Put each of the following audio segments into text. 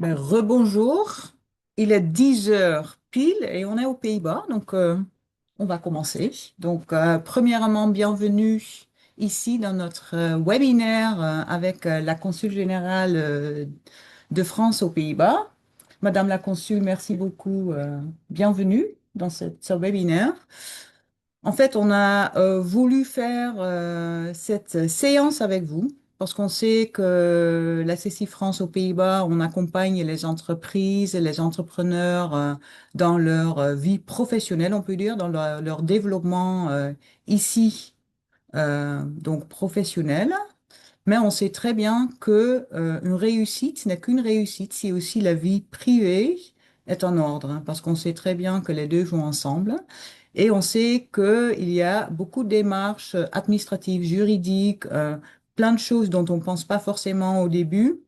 Rebonjour, il est 10 heures pile et on est aux Pays-Bas, donc on va commencer. Premièrement, bienvenue ici dans notre webinaire avec la consul générale de France aux Pays-Bas. Madame la consul, merci beaucoup. Bienvenue dans ce webinaire. En fait, on a voulu faire cette séance avec vous parce qu'on sait que la CECI France aux Pays-Bas, on accompagne les entreprises et les entrepreneurs dans leur vie professionnelle, on peut dire, dans leur développement ici, donc professionnel. Mais on sait très bien que une réussite n'est qu'une réussite si aussi la vie privée est en ordre, hein, parce qu'on sait très bien que les deux vont ensemble. Et on sait qu'il y a beaucoup de démarches administratives, juridiques, plein de choses dont on ne pense pas forcément au début,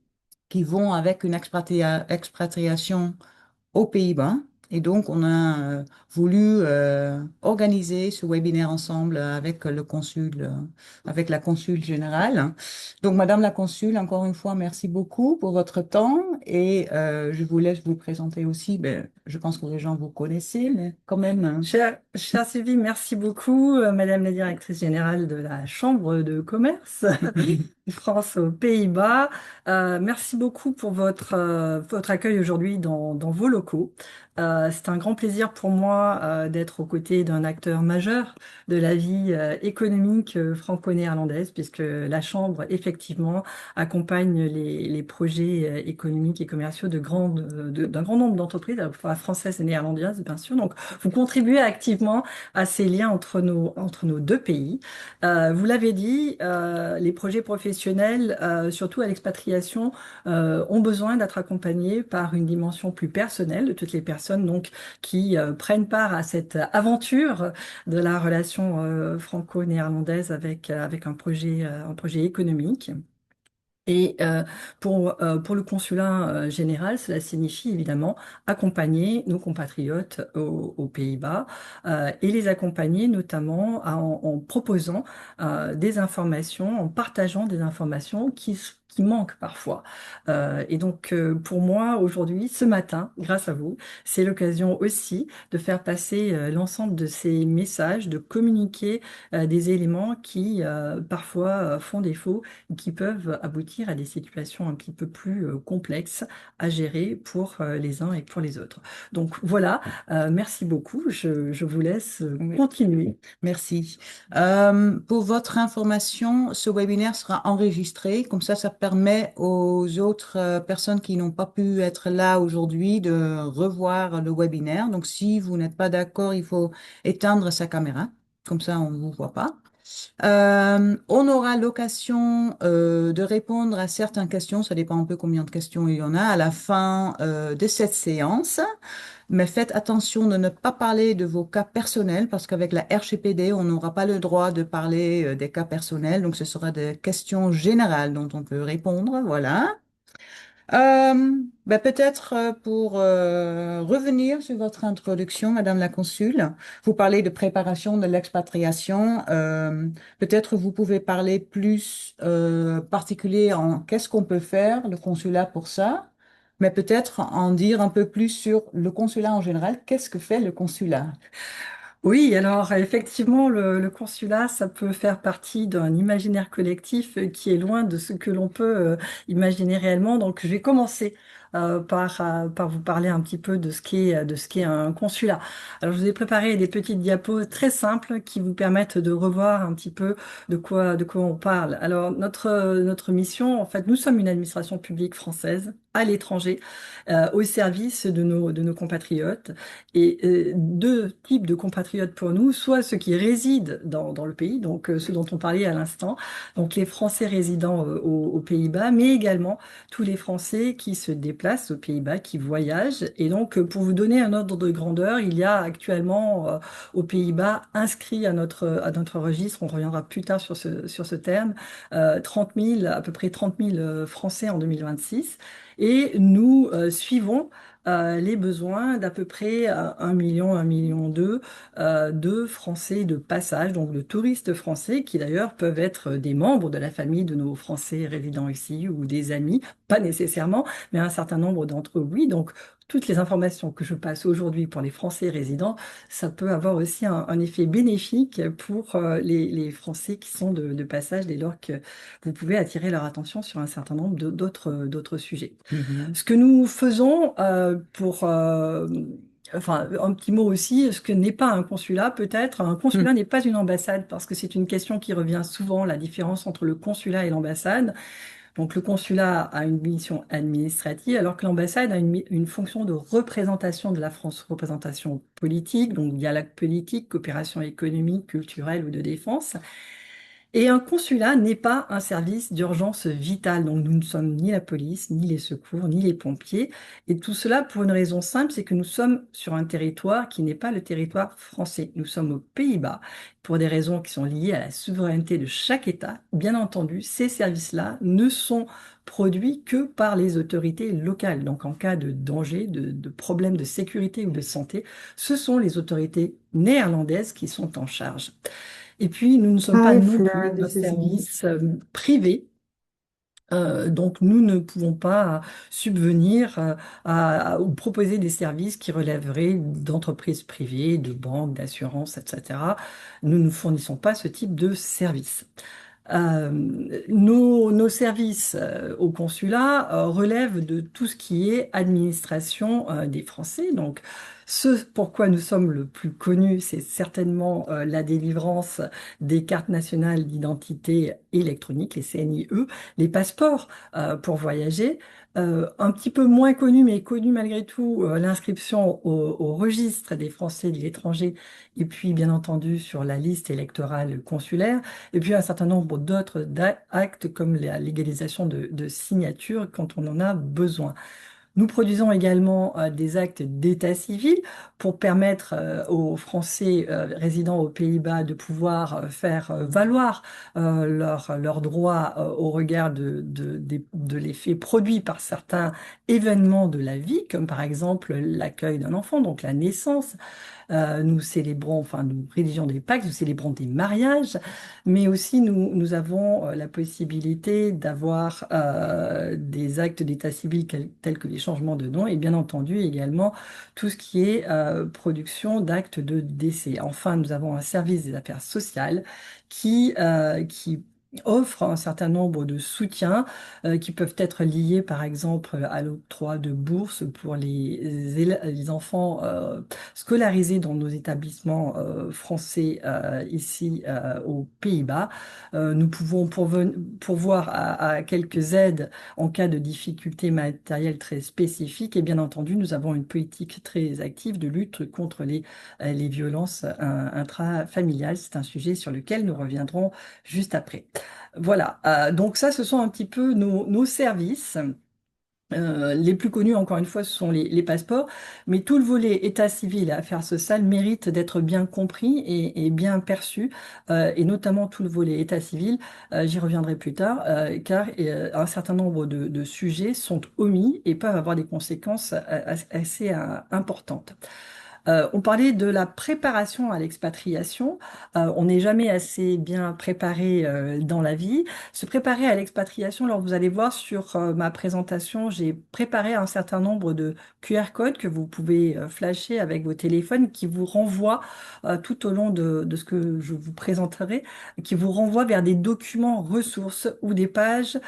qui vont avec une expatriation aux Pays-Bas. Et donc, on a voulu organiser ce webinaire ensemble avec le consul, avec la consul générale. Donc, Madame la consul, encore une fois, merci beaucoup pour votre temps et je vous laisse vous présenter aussi. Ben, je pense que les gens vous connaissez, mais quand même. Chère Sylvie, merci beaucoup, Madame la directrice générale de la Chambre de commerce de France aux Pays-Bas. Merci beaucoup pour votre accueil aujourd'hui dans vos locaux. C'est un grand plaisir pour moi d'être aux côtés d'un acteur majeur de la vie économique franco-néerlandaise, puisque la Chambre, effectivement, accompagne les projets économiques et commerciaux d'un grand nombre d'entreprises, à la fois françaises et néerlandaises, bien sûr. Donc, vous contribuez activement à ces liens entre nos deux pays. Vous l'avez dit, les projets professionnels, surtout à l'expatriation, ont besoin d'être accompagnés par une dimension plus personnelle de toutes les personnes donc qui prennent part à cette aventure de la relation franco-néerlandaise avec un projet économique. Et pour le consulat général, cela signifie évidemment accompagner nos compatriotes aux Pays-Bas et les accompagner notamment en proposant des informations, en partageant des informations qui manquent parfois. Pour moi, aujourd'hui, ce matin, grâce à vous, c'est l'occasion aussi de faire passer l'ensemble de ces messages, de communiquer des éléments qui parfois font défaut qui peuvent aboutir à des situations un petit peu plus complexes à gérer pour les uns et pour les autres. Donc voilà, merci beaucoup. Je vous laisse Oui. continuer. Merci. Pour votre information, ce webinaire sera enregistré. Comme ça permet aux autres personnes qui n'ont pas pu être là aujourd'hui de revoir le webinaire. Donc, si vous n'êtes pas d'accord, il faut éteindre sa caméra. Comme ça, on ne vous voit pas. On aura l'occasion de répondre à certaines questions. Ça dépend un peu combien de questions il y en a à la fin de cette séance. Mais faites attention de ne pas parler de vos cas personnels parce qu'avec la RGPD, on n'aura pas le droit de parler des cas personnels. Donc, ce sera des questions générales dont on peut répondre. Voilà. Peut-être pour revenir sur votre introduction, Madame la Consul, vous parlez de préparation de l'expatriation. Peut-être vous pouvez parler plus particulier en qu'est-ce qu'on peut faire, le consulat pour ça, mais peut-être en dire un peu plus sur le consulat en général. Qu'est-ce que fait le consulat? Oui, alors effectivement, le consulat, ça peut faire partie d'un imaginaire collectif qui est loin de ce que l'on peut imaginer réellement. Donc, je vais commencer par vous parler un petit peu de ce qu'est un consulat. Alors, je vous ai préparé des petites diapos très simples qui vous permettent de revoir un petit peu de quoi on parle. Alors, notre mission, en fait, nous sommes une administration publique française à l'étranger, au service de nos compatriotes et deux types de compatriotes pour nous, soit ceux qui résident dans le pays, donc ceux dont on parlait à l'instant, donc les Français résidant aux Pays-Bas, mais également tous les Français qui se déplacent aux Pays-Bas, qui voyagent. Et donc, pour vous donner un ordre de grandeur, il y a actuellement aux Pays-Bas inscrit à notre registre, on reviendra plus tard sur ce terme, 30 000, à peu près 30 000 Français en 2026. Et nous suivons les besoins d'à peu près 1 million, 1,2 million de Français de passage, donc de touristes français qui d'ailleurs peuvent être des membres de la famille de nos Français résidant ici ou des amis, pas nécessairement, mais un certain nombre d'entre eux, oui. Donc, toutes les informations que je passe aujourd'hui pour les Français résidents, ça peut avoir aussi un effet bénéfique pour les Français qui sont de passage dès lors que vous pouvez attirer leur attention sur un certain nombre d'autres sujets. Mhm. Ce que nous faisons enfin, un petit mot aussi, ce que n'est pas un consulat, peut-être. Un Mhm. consulat n'est pas une ambassade parce que c'est une question qui revient souvent, la différence entre le consulat et l'ambassade. Donc, le consulat a une mission administrative, alors que l'ambassade a une fonction de représentation de la France, représentation politique, donc dialogue politique, coopération économique, culturelle ou de défense. Et un consulat n'est pas un service d'urgence vitale, donc nous ne sommes ni la police, ni les secours, ni les pompiers. Et tout cela pour une raison simple, c'est que nous sommes sur un territoire qui n'est pas le territoire français. Nous sommes aux Pays-Bas pour des raisons qui sont liées à la souveraineté de chaque État. Bien entendu, ces services-là ne sont produits que par les autorités locales. Donc en cas de danger, de problème de sécurité ou de santé, ce sont les autorités néerlandaises qui sont en charge. Et puis, nous ne sommes pas Five non plus un Flags. service privé. Donc, nous ne pouvons pas subvenir ou proposer des services qui relèveraient d'entreprises privées, de banques, d'assurances, etc. Nous ne fournissons pas ce type de service. Nos services au consulat relèvent de tout ce qui est administration des Français. Donc, ce pourquoi nous sommes le plus connus, c'est certainement la délivrance des cartes nationales d'identité électronique, les CNIE, les passeports pour voyager. Un petit peu moins connu, mais connu malgré tout, l'inscription au registre des Français de l'étranger et puis, bien entendu, sur la liste électorale consulaire. Et puis un certain nombre d'autres actes comme la légalisation de signatures quand on en a besoin. Nous produisons également des actes d'état civil pour permettre aux Français résidant aux Pays-Bas de pouvoir faire valoir leurs droits au regard de l'effet produit par certains événements de la vie, comme par exemple l'accueil d'un enfant, donc la naissance, nous célébrons, enfin, nous rédigeons des pactes, nous célébrons des mariages, mais aussi nous avons la possibilité d'avoir des actes d'état civil tels que les changements de nom et bien entendu également tout ce qui est production d'actes de décès. Enfin, nous avons un service des affaires sociales qui offre un certain nombre de soutiens qui peuvent être liés par exemple à l'octroi de bourses pour les enfants scolarisés dans nos établissements français ici aux Pays-Bas. Nous pouvons pourvoir à quelques aides en cas de difficultés matérielles très spécifiques et bien entendu, nous avons une politique très active de lutte contre les violences intrafamiliales. C'est un sujet sur lequel nous reviendrons juste après. Voilà, donc ça, ce sont un petit peu nos services. Les plus connus, encore une fois, ce sont les passeports, mais tout le volet état civil et affaires sociales mérite d'être bien compris et bien perçu, et notamment tout le volet état civil, j'y reviendrai plus tard, car un certain nombre de sujets sont omis et peuvent avoir des conséquences assez importantes. On parlait de la préparation à l'expatriation. On n'est jamais assez bien préparé dans la vie. Se préparer à l'expatriation, alors vous allez voir sur ma présentation, j'ai préparé un certain nombre de QR codes que vous pouvez flasher avec vos téléphones qui vous renvoient tout au long de ce que je vous présenterai, qui vous renvoient vers des documents ressources ou des pages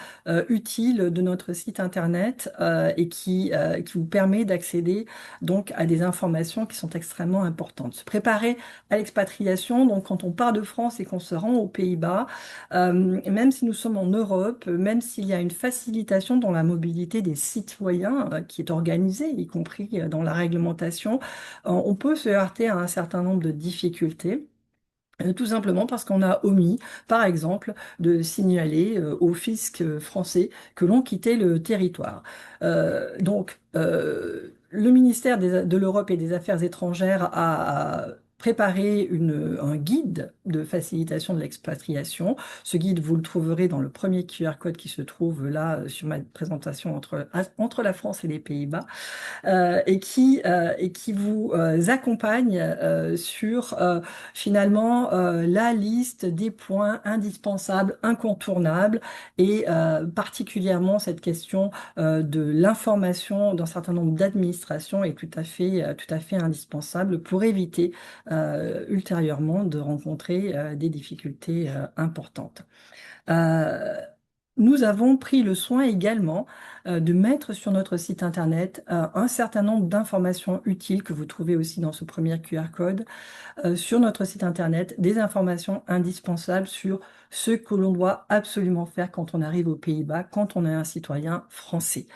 utiles de notre site internet et qui vous permet d'accéder donc à des informations qui sont extrêmement importantes. Se préparer à l'expatriation, donc quand on part de France et qu'on se rend aux Pays-Bas, même si nous sommes en Europe, même s'il y a une facilitation dans la mobilité des citoyens qui est organisée, y compris dans la réglementation, on peut se heurter à un certain nombre de difficultés. Tout simplement parce qu'on a omis, par exemple, de signaler au fisc français que l'on quittait le territoire. Le ministère de l'Europe et des Affaires étrangères a préparé un guide de facilitation de l'expatriation. Ce guide, vous le trouverez dans le premier QR code qui se trouve là sur ma présentation entre la France et les Pays-Bas et qui vous accompagne sur finalement la liste des points indispensables, incontournables et particulièrement cette question de l'information d'un certain nombre d'administrations est tout à fait indispensable pour éviter ultérieurement de rencontrer des difficultés importantes. Euh, Nous avons pris le soin également de mettre sur notre site internet un certain nombre d'informations utiles que vous trouvez aussi dans ce premier QR code, sur notre site internet, des informations indispensables sur ce que l'on doit absolument faire quand on arrive aux Pays-Bas, quand on est un citoyen français.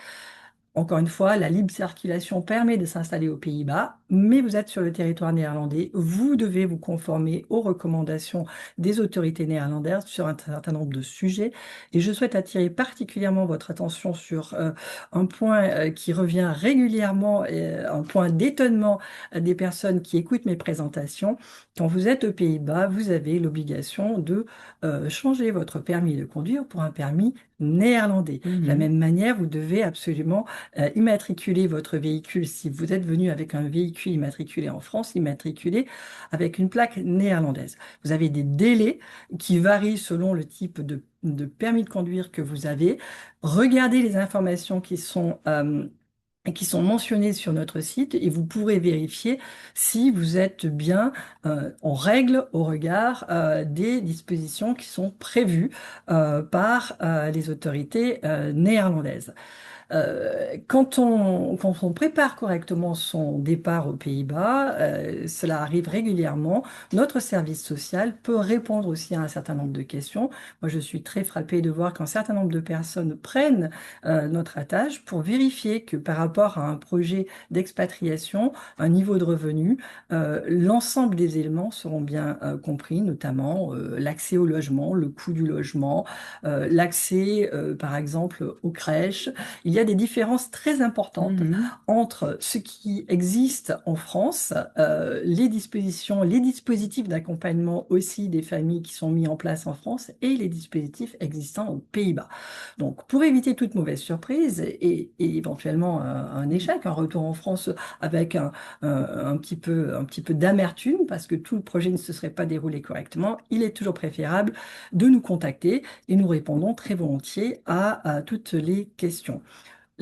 Encore une fois, la libre circulation permet de s'installer aux Pays-Bas, mais vous êtes sur le territoire néerlandais. Vous devez vous conformer aux recommandations des autorités néerlandaises sur un certain nombre de sujets. Et je souhaite attirer particulièrement votre attention sur un point qui revient régulièrement, un point d'étonnement des personnes qui écoutent mes présentations. Quand vous êtes aux Pays-Bas, vous avez l'obligation de changer votre permis de conduire pour un permis néerlandais. De la Mhm. même manière, vous devez absolument immatriculer votre véhicule, si vous êtes venu avec un véhicule immatriculé en France, immatriculé avec une plaque néerlandaise. Vous avez des délais qui varient selon le type de permis de conduire que vous avez. Regardez les informations qui sont mentionnées sur notre site et vous pourrez vérifier si vous êtes bien en règle au regard des dispositions qui sont prévues par les autorités néerlandaises. Quand on prépare correctement son départ aux Pays-Bas, cela arrive régulièrement. Notre service social peut répondre aussi à un certain nombre de questions. Moi, je suis très frappée de voir qu'un certain nombre de personnes prennent notre attache pour vérifier que par rapport à un projet d'expatriation, un niveau de revenu, l'ensemble des éléments seront bien compris, notamment l'accès au logement, le coût du logement, l'accès, par exemple, aux crèches. Il y a des différences très importantes Mhm. entre ce qui existe en France, les dispositions, les dispositifs d'accompagnement aussi des familles qui sont mis en place en France et les dispositifs existants aux Pays-Bas. Donc, pour éviter toute mauvaise surprise et éventuellement un échec, un retour en France avec un petit peu d'amertume parce que tout le projet ne se serait pas déroulé correctement, il est toujours préférable de nous contacter et nous répondons très volontiers à toutes les questions.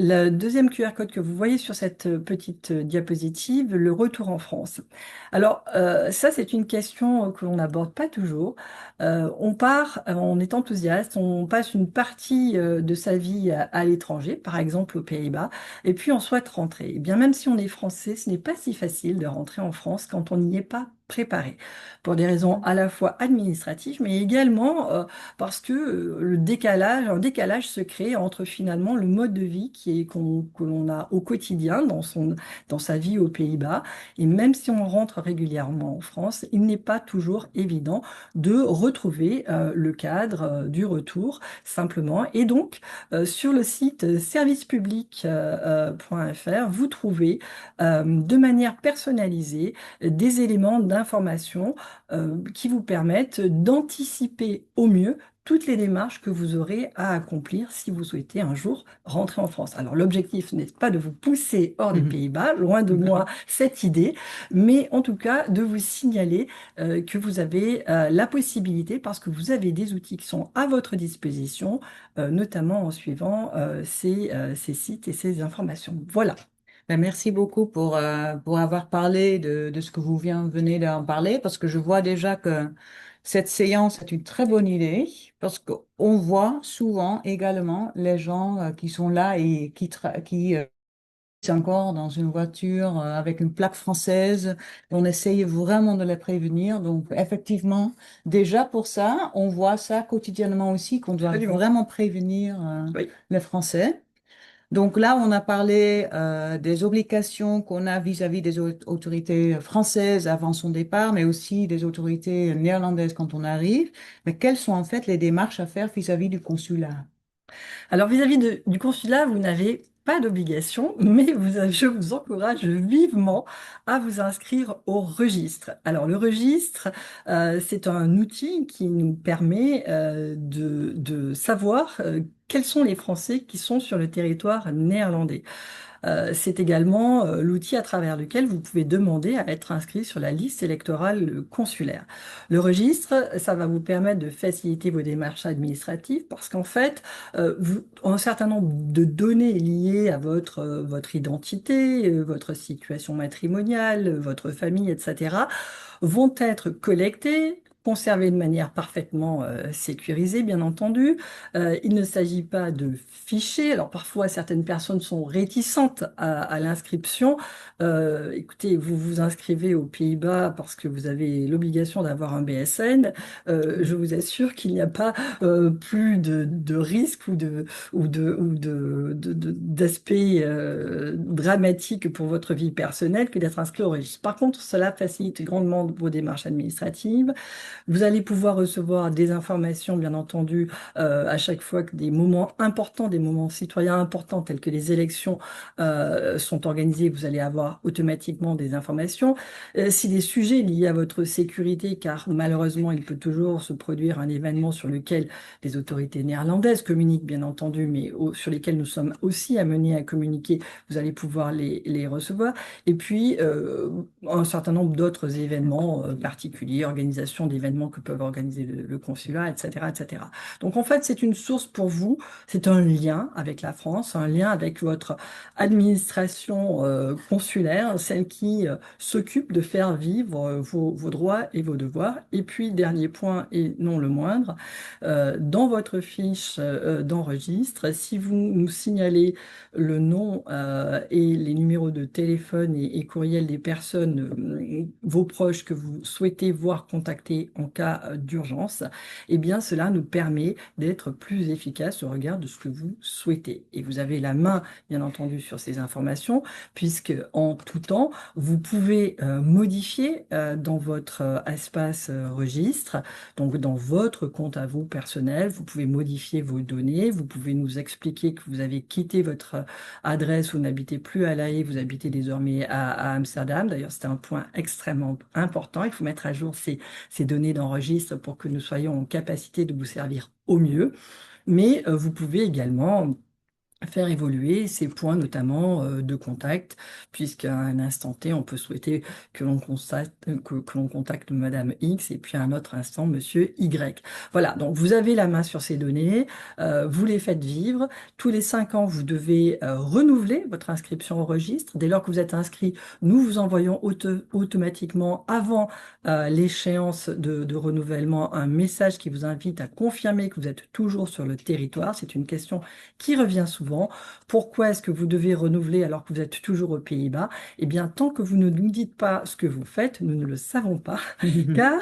Le deuxième QR code que vous voyez sur cette petite diapositive, le retour en France. Alors, ça, c'est une question que l'on n'aborde pas toujours. On part, on est enthousiaste, on passe une partie de sa vie à l'étranger, par exemple aux Pays-Bas, et puis on souhaite rentrer. Eh bien, même si on est français, ce n'est pas si facile de rentrer en France quand on n'y est pas préparé, pour des raisons à la fois administratives, mais également parce que un décalage se crée entre finalement le mode de vie que l'on a au quotidien dans sa vie aux Pays-Bas. Et même si on rentre régulièrement en France, il n'est pas toujours évident de retrouver le cadre du retour simplement. Et donc, sur le site servicepublic.fr, vous trouvez de manière personnalisée des éléments d'information qui vous permettent d'anticiper au mieux toutes les démarches que vous aurez à accomplir si vous souhaitez un jour rentrer en France. Alors l'objectif n'est pas de vous pousser hors des Mhm. Pays-Bas, loin de moi cette idée, mais en tout cas de vous signaler que vous avez la possibilité, parce que vous avez des outils qui sont à votre disposition, notamment en suivant ces sites et ces informations. Voilà. Ben, merci beaucoup pour avoir parlé de ce que venez d'en parler, parce que je vois déjà que cette séance est une très bonne idée, parce qu'on voit souvent également les gens qui sont là et qui sont encore dans une voiture avec une plaque française. On essaye vraiment de les prévenir. Donc, effectivement, déjà pour ça, on voit ça quotidiennement aussi, qu'on doit Absolument. vraiment prévenir Oui. les Français. Donc là, on a parlé des obligations qu'on a vis-à-vis des autorités françaises avant son départ, mais aussi des autorités néerlandaises quand on arrive. Mais quelles sont en fait les démarches à faire vis-à-vis du consulat? Alors vis-à-vis du consulat, vous n'avez pas d'obligation, mais je vous encourage vivement à vous inscrire au registre. Alors, le registre, c'est un outil qui nous permet de savoir quels sont les Français qui sont sur le territoire néerlandais. C'est également l'outil à travers lequel vous pouvez demander à être inscrit sur la liste électorale consulaire. Le registre, ça va vous permettre de faciliter vos démarches administratives parce qu'en fait, un certain nombre de données liées à votre identité, votre situation matrimoniale, votre famille, etc., vont être collectées, conservées de manière parfaitement sécurisée, bien entendu. Il ne s'agit pas de fichiers. Alors parfois, certaines personnes sont réticentes à l'inscription. Écoutez, vous vous inscrivez aux Pays-Bas parce que vous avez l'obligation d'avoir un BSN. Je vous assure qu'il n'y a pas plus de risques d'aspects dramatiques pour votre vie personnelle que d'être inscrit au registre. Par contre, cela facilite grandement vos démarches administratives. Vous allez pouvoir recevoir des informations, bien entendu, à chaque fois que des moments importants, des moments citoyens importants, tels que les élections, sont organisés, vous allez avoir automatiquement des informations. Si des sujets liés à votre sécurité, car malheureusement, il peut toujours se produire un événement sur lequel les autorités néerlandaises communiquent, bien entendu, mais sur lesquels nous sommes aussi amenés à communiquer, vous allez pouvoir les recevoir. Et puis, un certain nombre d'autres événements particuliers, organisation d'événements que peuvent organiser le consulat, etc., etc. Donc, en fait, c'est une source pour vous, c'est un lien avec la France, un lien avec votre administration consulaire, celle qui s'occupe de faire vivre vos droits et vos devoirs. Et puis, dernier point, et non le moindre, dans votre fiche d'enregistre, si vous nous signalez le nom et les numéros de téléphone et courriel des personnes, vos proches que vous souhaitez voir contacter en cas d'urgence, eh bien cela nous permet d'être plus efficace au regard de ce que vous souhaitez. Et vous avez la main, bien entendu, sur ces informations, puisque en tout temps, vous pouvez modifier dans votre espace registre, donc dans votre compte à vous personnel, vous pouvez modifier vos données, vous pouvez nous expliquer que vous avez quitté votre adresse, vous n'habitez plus à La Haye, vous habitez désormais à Amsterdam. D'ailleurs, c'est un point extrêmement important. Il faut mettre à jour ces données d'enregistre pour que nous soyons en capacité de vous servir au mieux. Mais vous pouvez également faire évoluer ces points notamment de contact, puisqu'à un instant T, on peut souhaiter que l'on contacte Madame X et puis à un autre instant Monsieur Y. Voilà, donc vous avez la main sur ces données, vous les faites vivre. Tous les 5 ans, vous devez renouveler votre inscription au registre. Dès lors que vous êtes inscrit, nous vous envoyons automatiquement avant l'échéance de renouvellement un message qui vous invite à confirmer que vous êtes toujours sur le territoire. C'est une question qui revient souvent. Pourquoi est-ce que vous devez renouveler alors que vous êtes toujours aux Pays-Bas? Eh bien, tant que vous ne nous dites pas ce que vous faites, nous ne le savons pas, car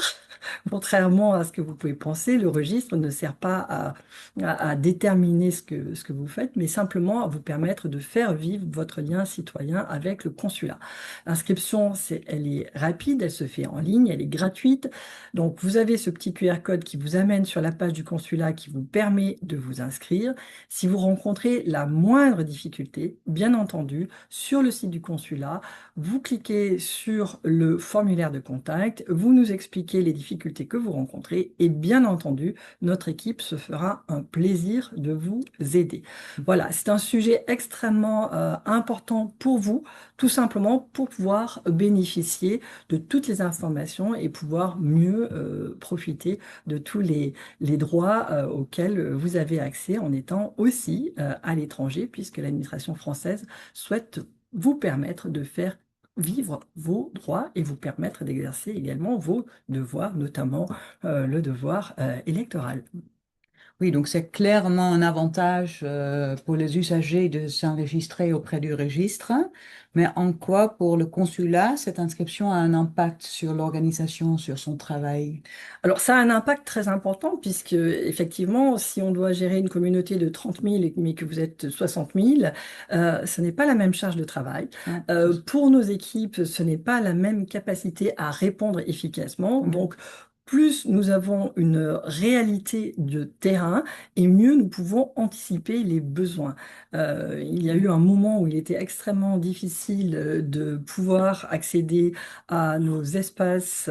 contrairement à ce que vous pouvez penser, le registre ne sert pas à déterminer ce que vous faites, mais simplement à vous permettre de faire vivre votre lien citoyen avec le consulat. L'inscription, elle est rapide, elle se fait en ligne, elle est gratuite. Donc, vous avez ce petit QR code qui vous amène sur la page du consulat qui vous permet de vous inscrire. Si vous rencontrez la moindre difficulté, bien entendu, sur le site du consulat, vous cliquez sur le formulaire de contact, vous nous expliquez les difficultés que vous rencontrez et bien entendu, notre équipe se fera un plaisir de vous aider. Voilà, c'est un sujet extrêmement important pour vous, tout simplement pour pouvoir bénéficier de toutes les informations et pouvoir mieux profiter de tous les droits auxquels vous avez accès en étant aussi à l'étranger, puisque l'administration française souhaite vous permettre de faire vivre vos droits et vous permettre d'exercer également vos devoirs, notamment le devoir électoral. Oui, donc c'est clairement un avantage pour les usagers de s'enregistrer auprès du registre, mais en quoi pour le consulat, cette inscription a un impact sur l'organisation, sur son travail? Alors, ça a un impact très important puisque, effectivement, si on doit gérer une communauté de 30 000 mais que vous êtes 60 000, ce n'est pas la même charge de travail. Ouais, Pour nos équipes, ce n'est pas la même capacité à répondre efficacement. ouais. Donc, plus nous avons une réalité de terrain et mieux nous pouvons anticiper les besoins. Il y a eu un moment où il était extrêmement difficile de pouvoir accéder à nos espaces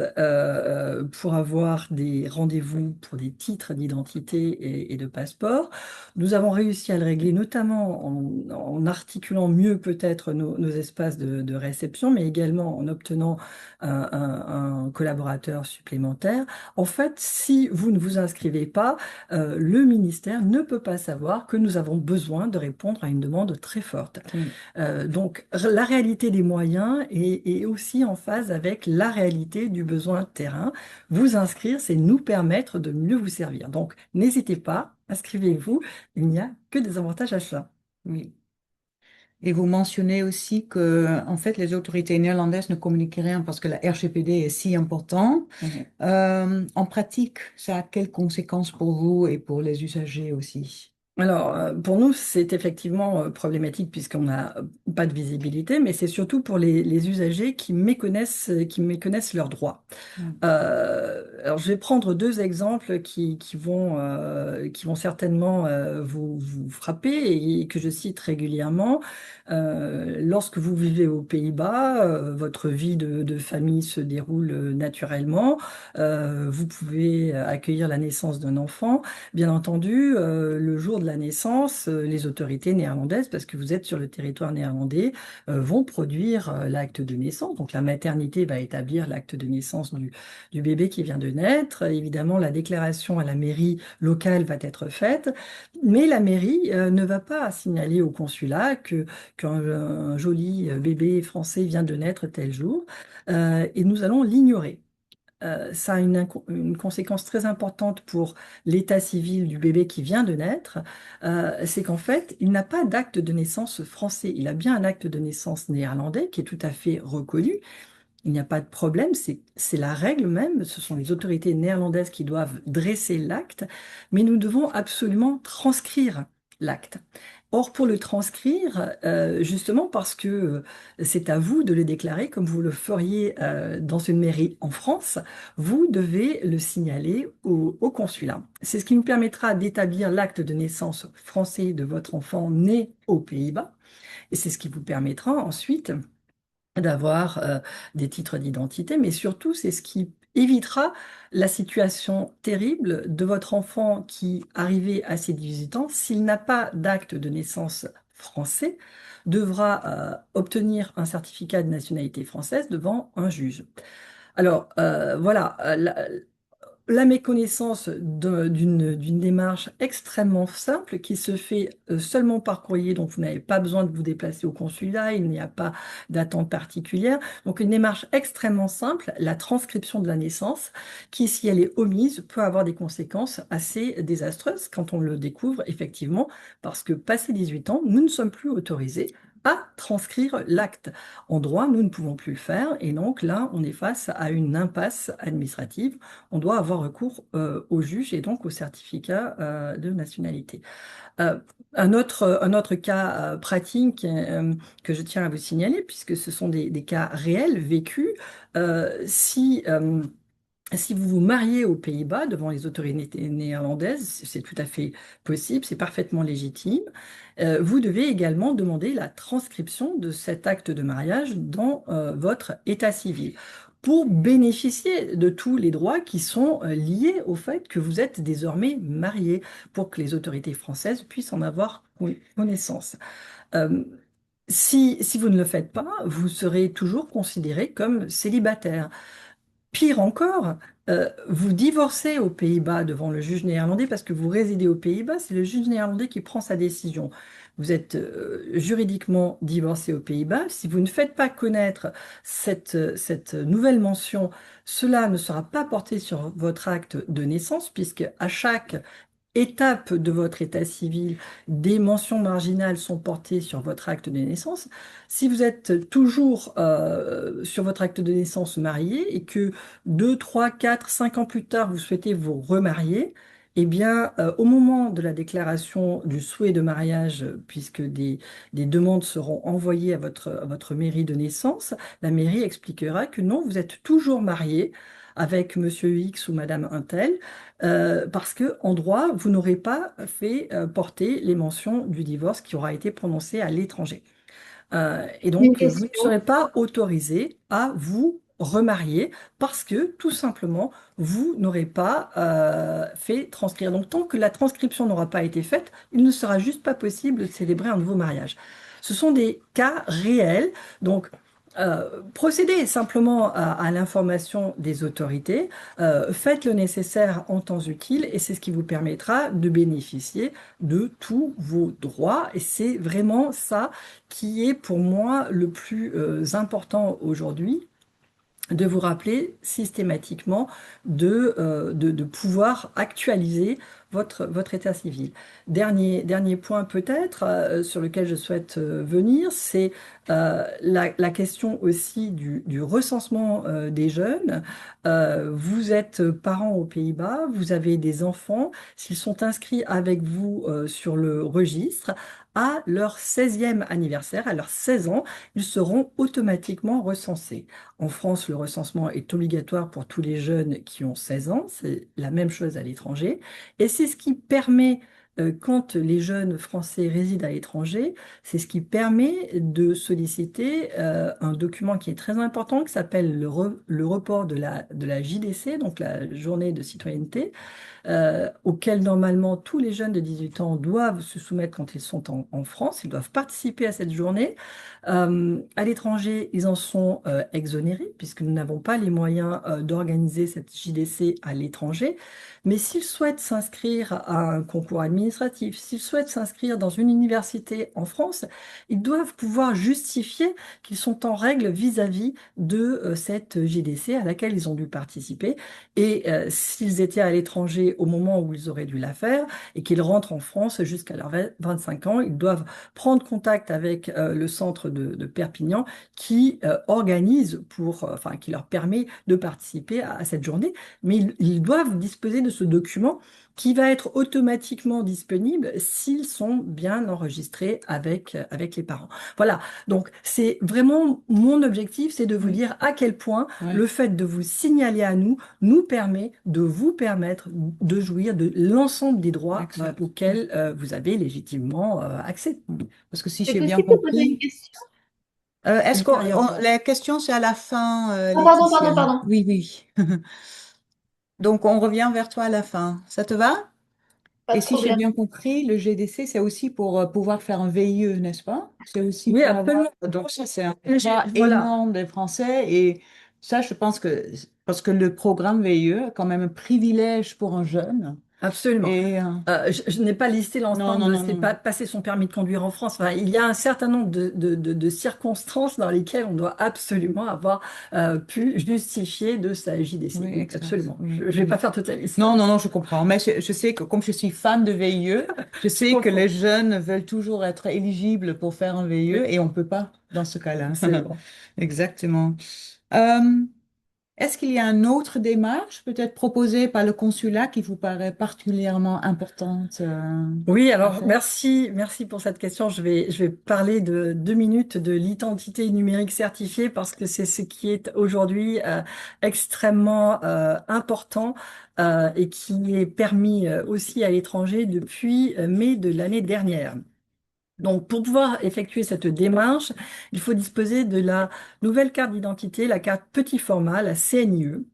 pour avoir des rendez-vous pour des titres d'identité et de passeport. Nous avons réussi à le régler, notamment en articulant mieux peut-être nos espaces de réception, mais également en obtenant un collaborateur supplémentaire. En fait, si vous ne vous inscrivez pas, le ministère ne peut pas savoir que nous avons besoin de répondre à une demande très forte. Oui. Donc, la réalité des moyens est aussi en phase avec la réalité du besoin terrain. Vous inscrire, c'est nous permettre de mieux vous servir. Donc, n'hésitez pas, inscrivez-vous. Il n'y a que des avantages à cela. Oui. Et vous mentionnez aussi que, en fait, les autorités néerlandaises ne communiquent rien parce que la RGPD est si important. Mhm. En pratique, ça a quelles conséquences pour vous et pour les usagers aussi? Alors, pour nous, c'est effectivement problématique puisqu'on n'a pas de visibilité, mais c'est surtout pour les usagers qui méconnaissent leurs droits. Mm. Alors, je vais prendre deux exemples qui vont certainement vous frapper et que je cite régulièrement. Lorsque vous vivez aux Pays-Bas, votre vie de famille se déroule naturellement. Vous pouvez accueillir la naissance d'un enfant. Bien entendu, le jour de la naissance, les autorités néerlandaises, parce que vous êtes sur le territoire néerlandais, vont produire l'acte de naissance. Donc la maternité va établir l'acte de naissance du bébé qui vient de naître. Évidemment, la déclaration à la mairie locale va être faite, mais la mairie ne va pas signaler au consulat qu'un joli bébé français vient de naître tel jour, et nous allons l'ignorer. Ça a une conséquence très importante pour l'état civil du bébé qui vient de naître. C'est qu'en fait, il n'a pas d'acte de naissance français. Il a bien un acte de naissance néerlandais qui est tout à fait reconnu. Il n'y a pas de problème, c'est la règle même. Ce sont les autorités néerlandaises qui doivent dresser l'acte, mais nous devons absolument transcrire l'acte. Or, pour le transcrire, justement parce que c'est à vous de le déclarer comme vous le feriez dans une mairie en France, vous devez le signaler au consulat. C'est ce qui nous permettra d'établir l'acte de naissance français de votre enfant né aux Pays-Bas, et c'est ce qui vous permettra ensuite d'avoir des titres d'identité, mais surtout, c'est ce qui évitera la situation terrible de votre enfant qui, arrivé à ses 18 ans, s'il n'a pas d'acte de naissance français, devra obtenir un certificat de nationalité française devant un juge. Alors, voilà, la méconnaissance d'une démarche extrêmement simple qui se fait seulement par courrier, donc vous n'avez pas besoin de vous déplacer au consulat, il n'y a pas d'attente particulière. Donc une démarche extrêmement simple, la transcription de la naissance, qui si elle est omise peut avoir des conséquences assez désastreuses quand on le découvre effectivement, parce que passé 18 ans, nous ne sommes plus autorisés à transcrire l'acte. En droit, nous ne pouvons plus le faire et donc là, on est face à une impasse administrative. On doit avoir recours au juge et donc au certificat de nationalité. Euh, un autre cas pratique que je tiens à vous signaler, puisque ce sont des cas réels, vécus, si vous vous mariez aux Pays-Bas devant les autorités néerlandaises, c'est tout à fait possible, c'est parfaitement légitime. Vous devez également demander la transcription de cet acte de mariage dans votre état civil pour bénéficier de tous les droits qui sont liés au fait que vous êtes désormais marié, pour que les autorités françaises puissent en avoir connaissance. Euh, si vous ne le faites pas, vous serez toujours considéré comme célibataire. Pire encore, vous divorcez aux Pays-Bas devant le juge néerlandais parce que vous résidez aux Pays-Bas, c'est le juge néerlandais qui prend sa décision. Vous êtes juridiquement divorcé aux Pays-Bas. Si vous ne faites pas connaître cette nouvelle mention, cela ne sera pas porté sur votre acte de naissance, puisque à chaque étape de votre état civil, des mentions marginales sont portées sur votre acte de naissance. Si vous êtes toujours sur votre acte de naissance marié et que 2, 3, 4, 5 ans plus tard, vous souhaitez vous remarier, eh bien, au moment de la déclaration du souhait de mariage, puisque des demandes seront envoyées à votre mairie de naissance, la mairie expliquera que non, vous êtes toujours marié avec Monsieur X ou Madame Untel, parce que en droit, vous n'aurez pas fait porter les mentions du divorce qui aura été prononcé à l'étranger. Et Une donc, vous ne question. serez pas autorisé à vous remarier parce que tout simplement, vous n'aurez pas fait transcrire. Donc, tant que la transcription n'aura pas été faite, il ne sera juste pas possible de célébrer un nouveau mariage. Ce sont des cas réels. Donc, procédez simplement à l'information des autorités, faites le nécessaire en temps utile et c'est ce qui vous permettra de bénéficier de tous vos droits. Et c'est vraiment ça qui est pour moi le plus important aujourd'hui, de vous rappeler systématiquement de pouvoir actualiser votre état civil. Dernier point peut-être sur lequel je souhaite venir, c'est la question aussi du recensement des jeunes. Vous êtes parent aux Pays-Bas, vous avez des enfants, s'ils sont inscrits avec vous sur le registre, à leur 16e anniversaire, à leurs 16 ans, ils seront automatiquement recensés. En France, le recensement est obligatoire pour tous les jeunes qui ont 16 ans. C'est la même chose à l'étranger. Et c'est ce qui permet, quand les jeunes Français résident à l'étranger, c'est ce qui permet de solliciter un document qui est très important, qui s'appelle le report de la JDC, donc la journée de citoyenneté, auxquels normalement tous les jeunes de 18 ans doivent se soumettre quand ils sont en France. Ils doivent participer à cette journée. À l'étranger, ils en sont exonérés puisque nous n'avons pas les moyens d'organiser cette JDC à l'étranger. Mais s'ils souhaitent s'inscrire à un concours administratif, s'ils souhaitent s'inscrire dans une université en France, ils doivent pouvoir justifier qu'ils sont en règle vis-à-vis de cette JDC à laquelle ils ont dû participer. Et s'ils étaient à l'étranger au moment où ils auraient dû la faire et qu'ils rentrent en France jusqu'à leurs 25 ans, ils doivent prendre contact avec le centre de Perpignan qui organise enfin, qui leur permet de participer à cette journée. Mais ils doivent disposer de ce document qui va être automatiquement disponible s'ils sont bien enregistrés avec les parents. Voilà, donc c'est vraiment mon objectif, c'est de vous Oui, dire à quel point oui, le fait de vous signaler à nous permet de vous permettre de jouir de l'ensemble des droits exact. auxquels vous avez légitimement accès Parce que si C'est j'ai bien possible de poser une compris, question? est-ce que ultérieurement. la question c'est à la fin, Ah, pardon, pardon, Laetitia? pardon. Oui, oui. Donc on revient vers toi à la fin. Ça te va? Pas Et de si j'ai problème. bien compris, le GDC, c'est aussi pour pouvoir faire un VIE, n'est-ce pas? C'est aussi Oui, pour avoir. absolument. Donc ça, c'est un droit Voilà, énorme des Français. Et ça, je pense que parce que le programme VIE est quand même un privilège pour un jeune. absolument. Et Je n'ai pas listé non, l'ensemble non, de non, c'est non. pas passer son permis de conduire en France. Enfin, il y a un certain nombre de circonstances dans lesquelles on doit absolument avoir pu justifier de sa JDC. Oui, Oui, exact. absolument. Je Oui, ne vais pas oui. faire toute la liste. Non, non, non, je comprends. Mais je sais que comme je suis fan de VIE, je Je sais que les comprends. jeunes veulent toujours être éligibles pour faire un VIE Oui, et on peut pas dans ce cas-là. absolument. Exactement. Euh, Est-ce qu'il y a une autre démarche peut-être proposée par le consulat qui vous paraît particulièrement importante Oui, à alors faire? merci pour cette question. Je vais parler de 2 minutes de l'identité numérique certifiée parce que c'est ce qui est aujourd'hui extrêmement important et qui est permis aussi à l'étranger depuis mai de l'année dernière. Donc, pour pouvoir effectuer cette démarche, il faut disposer de la nouvelle carte d'identité, la carte petit format, la CNIE.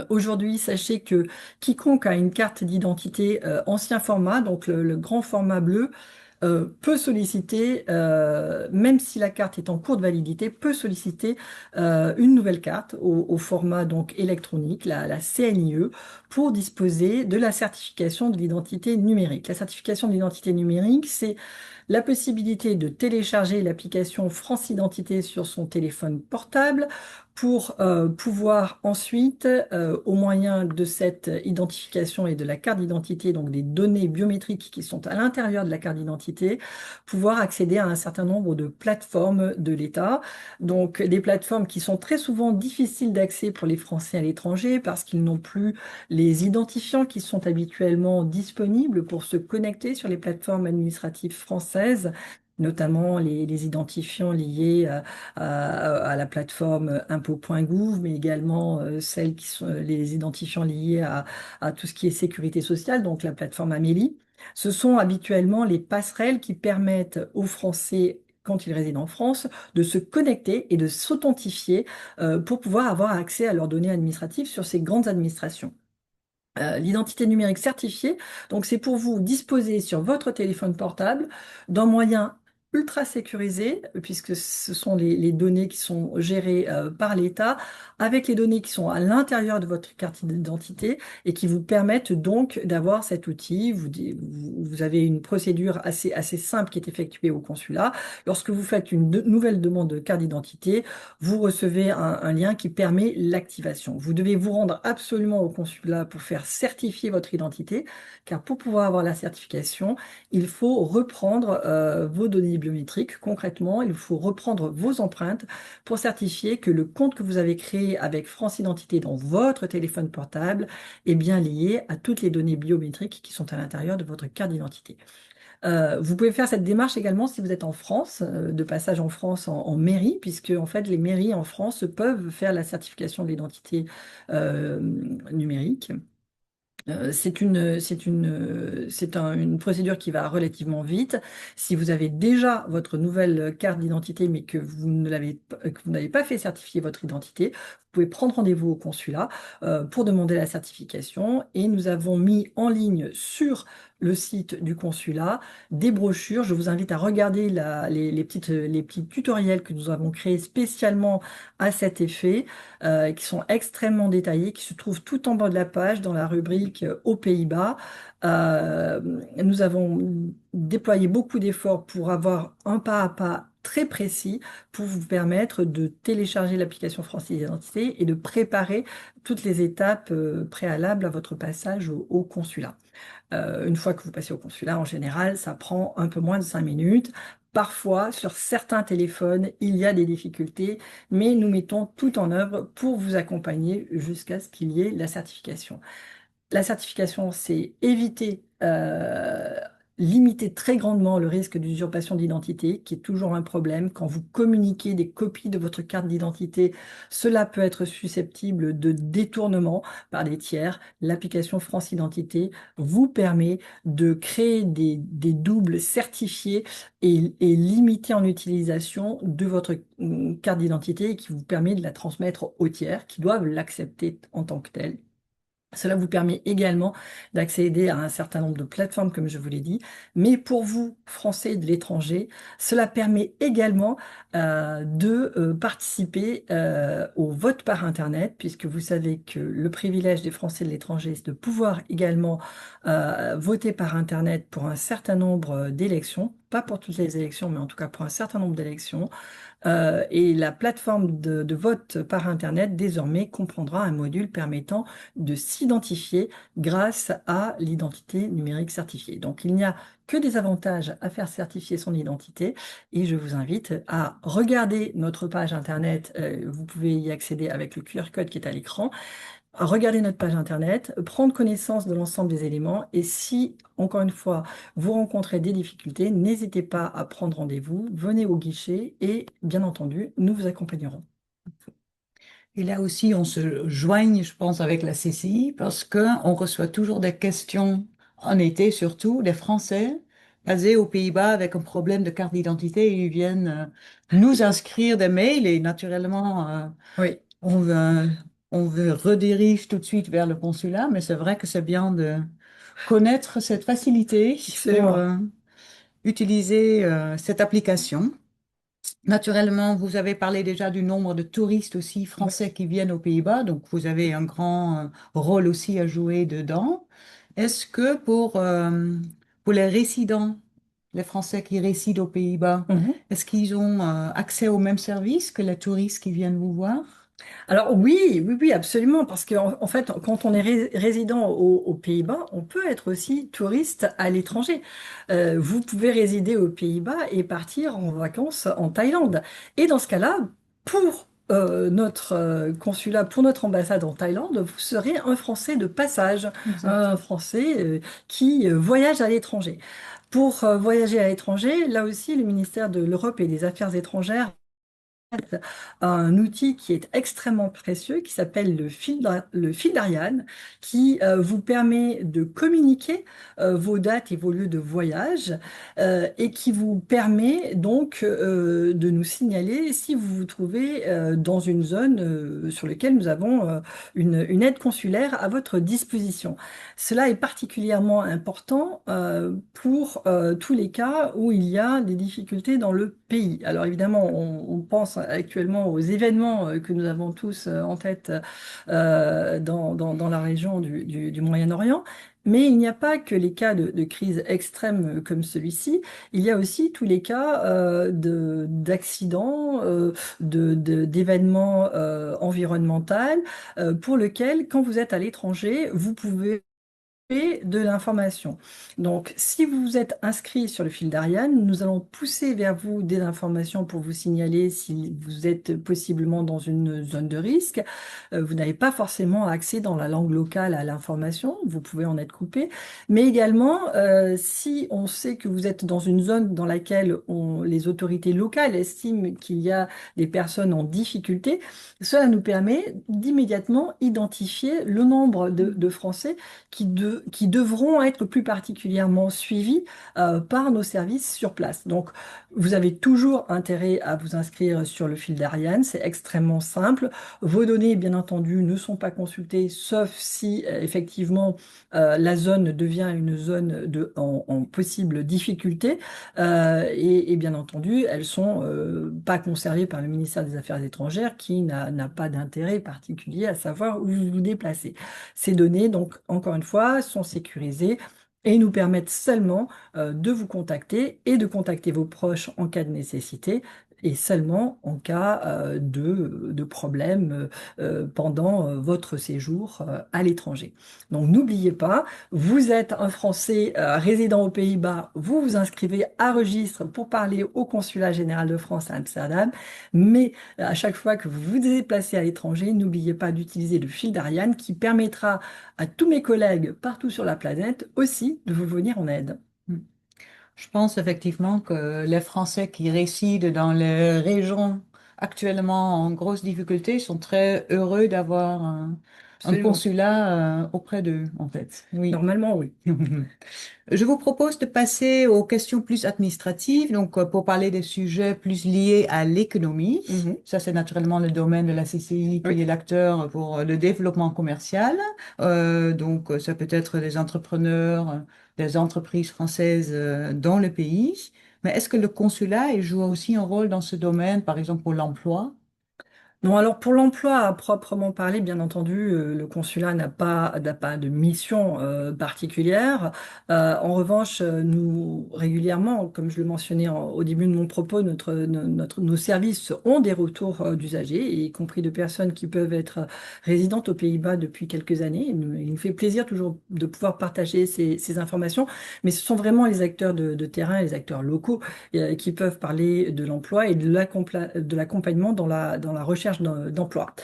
Aujourd'hui, sachez que quiconque a une carte d'identité ancien format, donc le grand format bleu, peut solliciter, même si la carte est en cours de validité, peut solliciter une nouvelle carte au format donc électronique, la CNIE, pour disposer de la certification de l'identité numérique. La certification de l'identité numérique, c'est la possibilité de télécharger l'application France Identité sur son téléphone portable pour pouvoir ensuite, au moyen de cette identification et de la carte d'identité, donc des données biométriques qui sont à l'intérieur de la carte d'identité, pouvoir accéder à un certain nombre de plateformes de l'État. Donc des plateformes qui sont très souvent difficiles d'accès pour les Français à l'étranger parce qu'ils n'ont plus les identifiants qui sont habituellement disponibles pour se connecter sur les plateformes administratives françaises. notamment les identifiants liés à la plateforme impôts.gouv, mais également celles qui sont les identifiants liés à tout ce qui est sécurité sociale, donc la plateforme Amélie. Ce sont habituellement les passerelles qui permettent aux Français, quand ils résident en France, de se connecter et de s'authentifier pour pouvoir avoir accès à leurs données administratives sur ces grandes administrations. L'identité numérique certifiée, donc c'est pour vous disposer sur votre téléphone portable d'un moyen ultra sécurisé, puisque ce sont les données qui sont gérées par l'État, avec les données qui sont à l'intérieur de votre carte d'identité et qui vous permettent donc d'avoir cet outil. Vous avez une procédure assez simple qui est effectuée au consulat. Lorsque vous faites une nouvelle demande de carte d'identité, vous recevez un lien qui permet l'activation. Vous devez vous rendre absolument au consulat pour faire certifier votre identité, car pour pouvoir avoir la certification, il faut reprendre vos données biométriques. Concrètement, il faut reprendre vos empreintes pour certifier que le compte que vous avez créé avec France Identité dans votre téléphone portable est bien lié à toutes les données biométriques qui sont à l'intérieur de votre carte d'identité. Vous pouvez faire cette démarche également si vous êtes en France, de passage en France en mairie, puisque en fait les mairies en France peuvent faire la certification de l'identité euh, numérique. Une procédure qui va relativement vite. Si vous avez déjà votre nouvelle carte d'identité, mais que vous ne l'avez pas, que vous n'avez pas fait certifier votre identité, vous pouvez prendre rendez-vous au consulat pour demander la certification. Et nous avons mis en ligne sur le site du consulat des brochures. Je vous invite à regarder les petits tutoriels que nous avons créés spécialement à cet effet qui sont extrêmement détaillés, qui se trouvent tout en bas de la page dans la rubrique aux Pays-Bas. Euh, Nous avons déployé beaucoup d'efforts pour avoir un pas à pas très précis pour vous permettre de télécharger l'application France Identité et de préparer toutes les étapes préalables à votre passage au consulat. Une fois que vous passez au consulat, en général, ça prend un peu moins de 5 minutes. Parfois, sur certains téléphones, il y a des difficultés, mais nous mettons tout en œuvre pour vous accompagner jusqu'à ce qu'il y ait la certification. La certification, c'est éviter, limiter très grandement le risque d'usurpation d'identité, qui est toujours un problème. Quand vous communiquez des copies de votre carte d'identité, cela peut être susceptible de détournement par des tiers. L'application France Identité vous permet de créer des doubles certifiés et limités en utilisation de votre carte d'identité et qui vous permet de la transmettre aux tiers qui doivent l'accepter en tant que telle. Cela vous permet également d'accéder à un certain nombre de plateformes, comme je vous l'ai dit. Mais pour vous, Français de l'étranger, cela permet également de participer au vote par Internet, puisque vous savez que le privilège des Français de l'étranger, c'est de pouvoir également voter par Internet pour un certain nombre d'élections. Pas pour toutes les élections, mais en tout cas pour un certain nombre d'élections. Et la plateforme de vote par Internet désormais comprendra un module permettant de s'identifier grâce à l'identité numérique certifiée. Donc il n'y a que des avantages à faire certifier son identité et je vous invite à regarder notre page Internet. Vous pouvez y accéder avec le QR code qui est à l'écran. Regardez notre page Internet, prendre connaissance de l'ensemble des éléments et si, encore une fois, vous rencontrez des difficultés, n'hésitez pas à prendre rendez-vous, venez au guichet et, bien entendu, nous vous accompagnerons. Et là aussi, on se joigne, je pense, avec la CCI parce qu'on reçoit toujours des questions, en été surtout, des Français basés aux Pays-Bas avec un problème de carte d'identité. Ils viennent nous inscrire des mails et naturellement, Oui, on veut, on veut redirige tout de suite vers le consulat, mais c'est vrai que c'est bien de connaître cette facilité pour absolument. utiliser cette application. Naturellement, vous avez parlé déjà du nombre de touristes aussi français qui viennent aux Pays-Bas, donc vous avez un grand rôle aussi à jouer dedans. Est-ce que pour les résidents, les Français qui résident aux Pays-Bas, Mhm. est-ce qu'ils ont accès aux mêmes services que les touristes qui viennent vous voir? Alors oui, oui, oui, absolument, parce qu'en en fait, quand on est résident aux Pays-Bas, on peut être aussi touriste à l'étranger. Vous pouvez résider aux Pays-Bas et partir en vacances en Thaïlande. Et dans ce cas-là, pour notre consulat, pour notre ambassade en Thaïlande, vous serez un Français de passage, un Exact. Français qui voyage à l'étranger. Pour voyager à l'étranger, là aussi, le ministère de l'Europe et des Affaires étrangères un outil qui est extrêmement précieux, qui s'appelle le fil d'Ariane, qui vous permet de communiquer vos dates et vos lieux de voyage et qui vous permet donc de nous signaler si vous vous trouvez dans une zone sur laquelle nous avons une aide consulaire à votre disposition. Cela est particulièrement important pour tous les cas où il y a des difficultés dans le pays. Alors évidemment, on pense actuellement aux événements que nous avons tous en tête dans la région du Moyen-Orient. Mais il n'y a pas que les cas de crise extrême comme celui-ci, il y a aussi tous les cas d'accidents, d'événements environnementaux pour lesquels, quand vous êtes à l'étranger, vous pouvez de l'information. Donc, si vous vous êtes inscrit sur le fil d'Ariane, nous allons pousser vers vous des informations pour vous signaler si vous êtes possiblement dans une zone de risque. Vous n'avez pas forcément accès dans la langue locale à l'information, vous pouvez en être coupé, mais également si on sait que vous êtes dans une zone dans laquelle les autorités locales estiment qu'il y a des personnes en difficulté, cela nous permet d'immédiatement identifier le nombre de Français qui devront être plus particulièrement suivis par nos services sur place. Donc, vous avez toujours intérêt à vous inscrire sur le fil d'Ariane, c'est extrêmement simple. Vos données, bien entendu, ne sont pas consultées, sauf si effectivement la zone devient une zone en possible difficulté. Et bien entendu, elles sont pas conservées par le ministère des Affaires étrangères qui n'a pas d'intérêt particulier à savoir où vous vous déplacez. Ces données, donc, encore une fois, sont sécurisées et nous permettent seulement de vous contacter et de contacter vos proches en cas de nécessité et seulement en cas de problème pendant votre séjour à l'étranger. Donc n'oubliez pas, vous êtes un Français résidant aux Pays-Bas, vous vous inscrivez à registre pour parler au Consulat général de France à Amsterdam, mais à chaque fois que vous vous déplacez à l'étranger, n'oubliez pas d'utiliser le fil d'Ariane qui permettra à tous mes collègues partout sur la planète aussi de vous venir en aide. Je pense effectivement que les Français qui résident dans les régions actuellement en grosse difficulté sont très heureux d'avoir un Absolument. consulat auprès d'eux, en fait. Oui. Normalement, oui. Je vous propose de passer aux questions plus administratives, donc pour parler des sujets plus liés à l'économie. Mhm. Ça, c'est naturellement le domaine de la CCI qui Oui. est l'acteur pour le développement commercial. Donc, ça peut être des entrepreneurs, des entreprises françaises dans le pays. Mais est-ce que le consulat il joue aussi un rôle dans ce domaine, par exemple pour l'emploi? Non, alors pour l'emploi à proprement parler, bien entendu, le consulat n'a pas de mission particulière. En revanche, nous régulièrement, comme je le mentionnais au début de mon propos, nos services ont des retours d'usagers, y compris de personnes qui peuvent être résidentes aux Pays-Bas depuis quelques années. Il nous fait plaisir toujours de pouvoir partager ces informations, mais ce sont vraiment les acteurs de terrain, les acteurs locaux qui peuvent parler de l'emploi et de l'accompagnement dans la recherche d'emploi.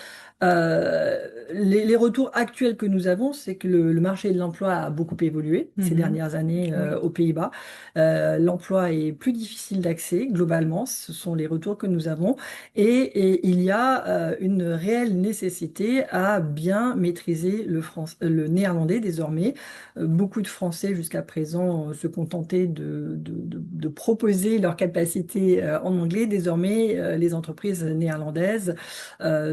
Les retours actuels que nous avons, c'est que le marché de l'emploi a beaucoup évolué ces Mhm. dernières années Oui. aux Pays-Bas. L'emploi est plus difficile d'accès globalement, ce sont les retours que nous avons, et il y a une réelle nécessité à bien maîtriser le néerlandais désormais. Beaucoup de Français jusqu'à présent se contentaient de proposer leurs capacités en anglais. Désormais, les entreprises néerlandaises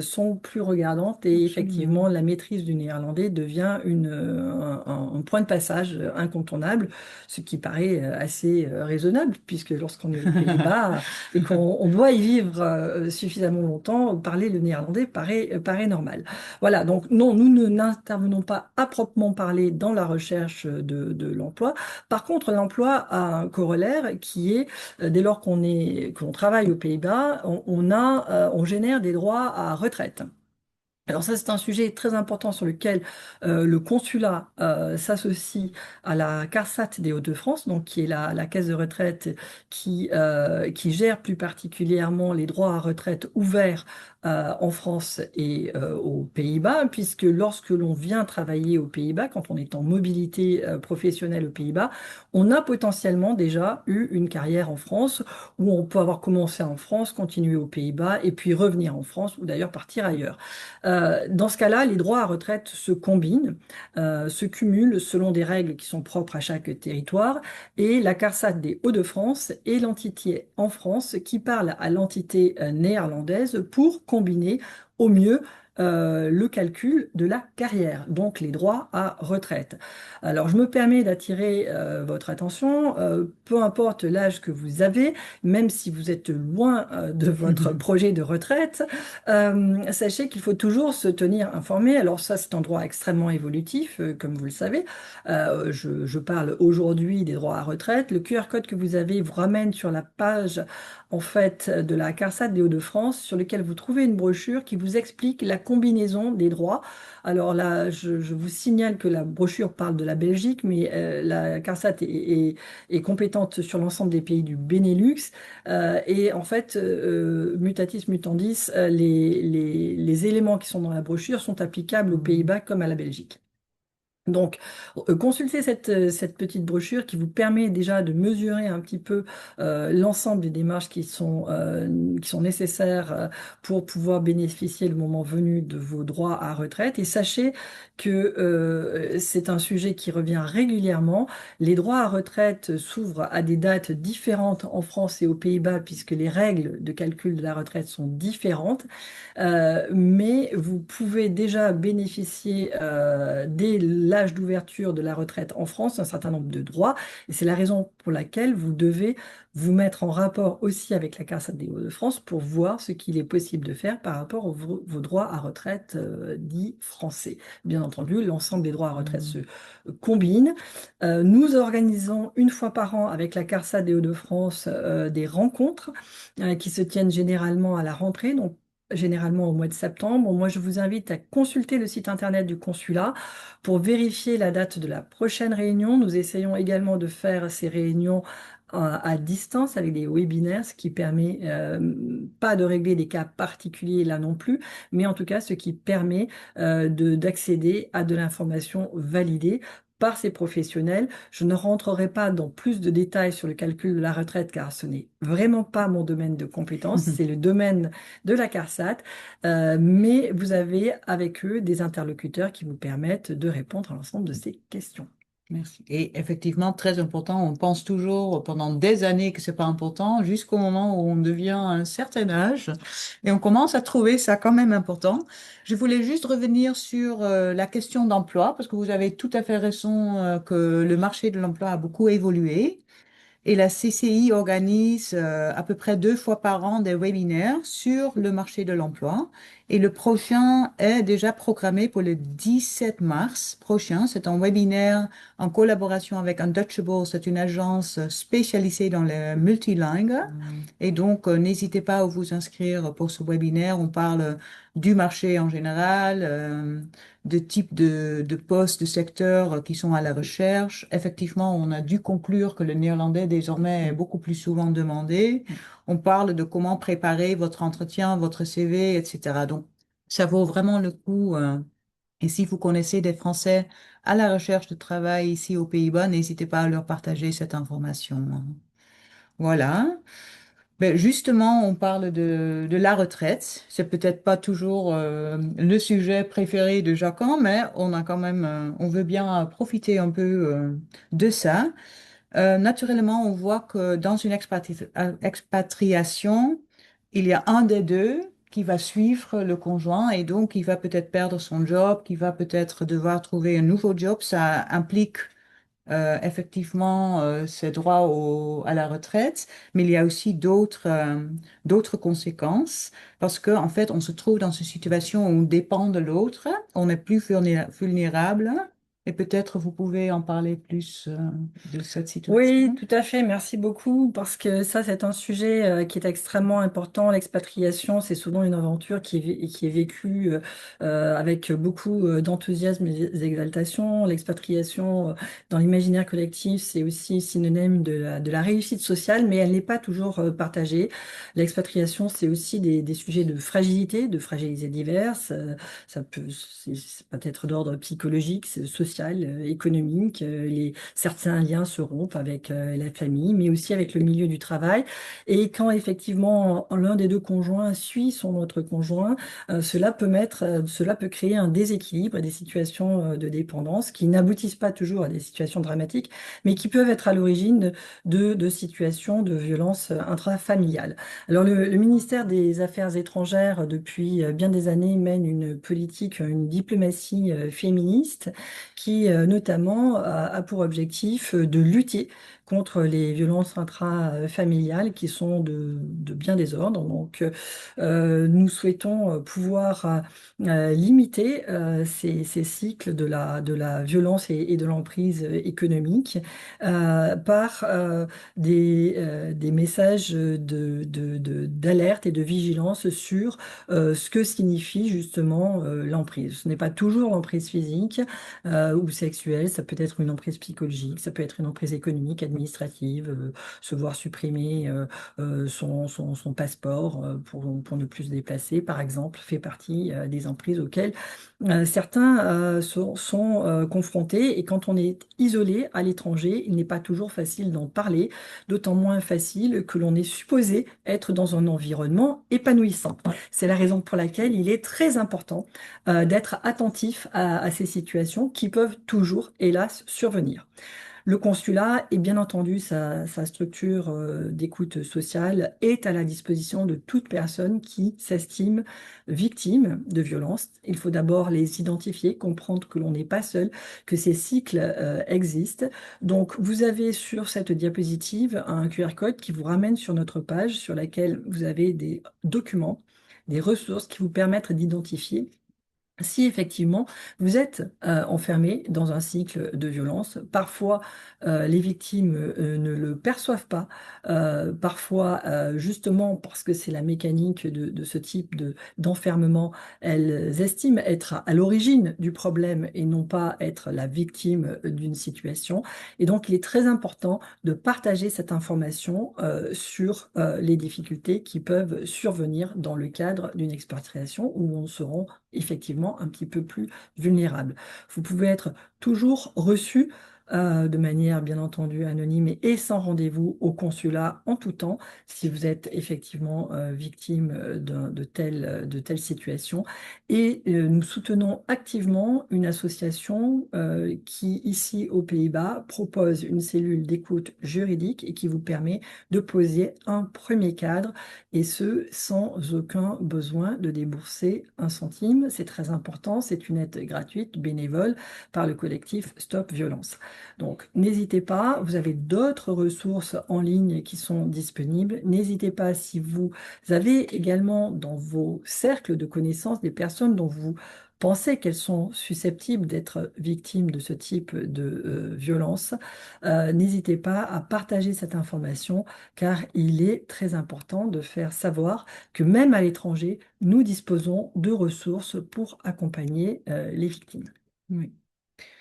sont plus regardantes et Absolument. effectivement, la maîtrise du néerlandais devient un point de passage incontournable, ce qui paraît assez raisonnable puisque lorsqu'on est aux Pays-Bas et qu'on doit y vivre suffisamment longtemps, parler le néerlandais paraît normal. Voilà, donc non, nous n'intervenons pas à proprement parler dans la recherche de l'emploi. Par contre, l'emploi a un corollaire qui est, dès lors qu'on travaille aux Pays-Bas, on génère des droits à retraite. Alors ça, c'est un sujet très important sur lequel le consulat s'associe à la CARSAT des Hauts-de-France, donc qui est la caisse de retraite qui gère plus particulièrement les droits à retraite ouverts en France et aux Pays-Bas, puisque lorsque l'on vient travailler aux Pays-Bas, quand on est en mobilité professionnelle aux Pays-Bas, on a potentiellement déjà eu une carrière en France, où on peut avoir commencé en France, continuer aux Pays-Bas et puis revenir en France ou d'ailleurs partir ailleurs. Dans ce cas-là, les droits à retraite se combinent, se cumulent selon des règles qui sont propres à chaque territoire. Et la CARSAT des Hauts-de-France est l'entité en France qui parle à l'entité néerlandaise pour combiner au mieux le calcul de la carrière, donc les droits à retraite. Alors, je me permets d'attirer votre attention, peu importe l'âge que vous avez, même si vous êtes loin de votre projet de retraite, sachez qu'il faut toujours se tenir informé. Alors ça, c'est un droit extrêmement évolutif, comme vous le savez. Je parle aujourd'hui des droits à retraite. Le QR code que vous avez vous ramène sur la page en fait de la CARSAT des Hauts-de-France, sur lequel vous trouvez une brochure qui vous explique la combinaison des droits. Alors là, je vous signale que la brochure parle de la Belgique, mais la CARSAT est compétente sur l'ensemble des pays du Benelux. Et en fait, mutatis mutandis, les éléments qui sont dans la brochure sont applicables aux Pays-Bas comme à la Belgique. Donc, consultez cette petite brochure qui vous permet déjà de mesurer un petit peu l'ensemble des démarches qui sont nécessaires pour pouvoir bénéficier le moment venu de vos droits à retraite. Et sachez que c'est un sujet qui revient régulièrement. Les droits à retraite s'ouvrent à des dates différentes en France et aux Pays-Bas puisque les règles de calcul de la retraite sont différentes. Mais vous pouvez déjà bénéficier dès l'âge d'ouverture de la retraite en France d'un certain nombre de droits. Et c'est la raison pour laquelle vous devez vous mettre en rapport aussi avec la CARSAT des Hauts-de-France pour voir ce qu'il est possible de faire par rapport aux vos droits à retraite dits français. Bien entendu, l'ensemble des droits à retraite se combinent. Nous organisons une fois par an avec la CARSAT des Hauts-de-France des rencontres qui se tiennent généralement à la rentrée. Donc, généralement au mois de septembre. Moi, je vous invite à consulter le site internet du consulat pour vérifier la date de la prochaine réunion. Nous essayons également de faire ces réunions à distance avec des webinaires, ce qui permet pas de régler des cas particuliers là non plus, mais en tout cas ce qui permet d'accéder à de l'information validée par ces professionnels. Je ne rentrerai pas dans plus de détails sur le calcul de la retraite car ce n'est vraiment pas mon domaine de compétence, c'est le domaine de la CARSAT, mais vous avez avec eux des interlocuteurs qui vous permettent de répondre à l'ensemble de ces questions. Merci. Et effectivement, très important, on pense toujours pendant des années que c'est pas important, jusqu'au moment où on devient un certain âge et on commence à trouver ça quand même important. Je voulais juste revenir sur la question d'emploi, parce que vous avez tout à fait raison que le marché de l'emploi a beaucoup évolué. Et la CCI organise à peu près 2 fois par an des webinaires sur le marché de l'emploi. Et le prochain est déjà programmé pour le 17 mars prochain. C'est un webinaire en collaboration avec Untouchable. C'est une agence spécialisée dans le multilingue. Et donc, n'hésitez pas à vous inscrire pour ce webinaire. On parle du marché en général, de type de postes, de secteurs qui sont à la recherche. Effectivement, on a dû conclure que le néerlandais désormais est beaucoup plus souvent demandé. On parle de comment préparer votre entretien, votre CV, etc. Donc, ça vaut vraiment le coup. Et si vous connaissez des Français à la recherche de travail ici aux Pays-Bas, n'hésitez pas à leur partager cette information. Voilà. Ben justement, on parle de la retraite. C'est peut-être pas toujours le sujet préféré de Jacques, mais on a quand même, on veut bien profiter un peu de ça. Naturellement, on voit que dans une expatriation, il y a un des deux qui va suivre le conjoint et donc il va peut-être perdre son job, qui va peut-être devoir trouver un nouveau job. Ça implique effectivement ses droits à la retraite, mais il y a aussi d'autres conséquences parce que en fait, on se trouve dans une situation où on dépend de l'autre, on est plus vulnérable Et peut-être vous pouvez en parler plus de cette Oui, situation. tout à fait. Merci beaucoup parce que ça, c'est un sujet qui est extrêmement important. L'expatriation, c'est souvent une aventure qui est vécue avec beaucoup d'enthousiasme et d'exaltation. L'expatriation, dans l'imaginaire collectif, c'est aussi synonyme de la réussite sociale, mais elle n'est pas toujours partagée. L'expatriation, c'est aussi des sujets de fragilité diverses. Ça peut être d'ordre psychologique, social, économique. Certains liens se rompent avec la famille, mais aussi avec le milieu du travail. Et quand effectivement l'un des deux conjoints suit son autre conjoint, cela peut créer un déséquilibre et des situations de dépendance qui n'aboutissent pas toujours à des situations dramatiques, mais qui peuvent être à l'origine de situations de violence intrafamiliale. Alors le ministère des Affaires étrangères, depuis bien des années, mène une politique, une diplomatie féministe qui notamment a pour objectif de lutter contre les violences intrafamiliales qui sont de bien des ordres. Donc, nous souhaitons pouvoir limiter ces cycles de la violence et de l'emprise économique par des messages d'alerte et de vigilance sur ce que signifie justement l'emprise. Ce n'est pas toujours l'emprise physique ou sexuelle, ça peut être une emprise psychologique, ça peut être une emprise économique, administrative, se voir supprimer son passeport pour ne plus se déplacer, par exemple, fait partie des emprises auxquelles certains sont confrontés. Et quand on est isolé à l'étranger, il n'est pas toujours facile d'en parler, d'autant moins facile que l'on est supposé être dans un environnement épanouissant. C'est la raison pour laquelle il est très important d'être attentif à ces situations qui peuvent toujours, hélas, survenir. Le consulat et bien entendu sa structure d'écoute sociale est à la disposition de toute personne qui s'estime victime de violences. Il faut d'abord les identifier, comprendre que l'on n'est pas seul, que ces cycles existent. Donc, vous avez sur cette diapositive un QR code qui vous ramène sur notre page sur laquelle vous avez des documents, des ressources qui vous permettent d'identifier si effectivement vous êtes enfermé dans un cycle de violence. Parfois, les victimes ne le perçoivent pas. Parfois, justement parce que c'est la mécanique de ce type d'enfermement, elles estiment être à l'origine du problème et non pas être la victime d'une situation. Et donc, il est très important de partager cette information sur les difficultés qui peuvent survenir dans le cadre d'une expatriation où on se rend effectivement un petit peu plus vulnérable. Vous pouvez être toujours reçu de manière bien entendu anonyme et sans rendez-vous au consulat en tout temps si vous êtes effectivement victime de telle situation. Et nous soutenons activement une association qui, ici aux Pays-Bas, propose une cellule d'écoute juridique et qui vous permet de poser un premier cadre et ce, sans aucun besoin de débourser un centime. C'est très important, c'est une aide gratuite, bénévole, par le collectif Stop Violence. Donc, n'hésitez pas, vous avez d'autres ressources en ligne qui sont disponibles. N'hésitez pas si vous avez également dans vos cercles de connaissances des personnes dont vous pensez qu'elles sont susceptibles d'être victimes de ce type de violence. N'hésitez pas à partager cette information car il est très important de faire savoir que même à l'étranger, nous disposons de ressources pour accompagner les victimes. Oui.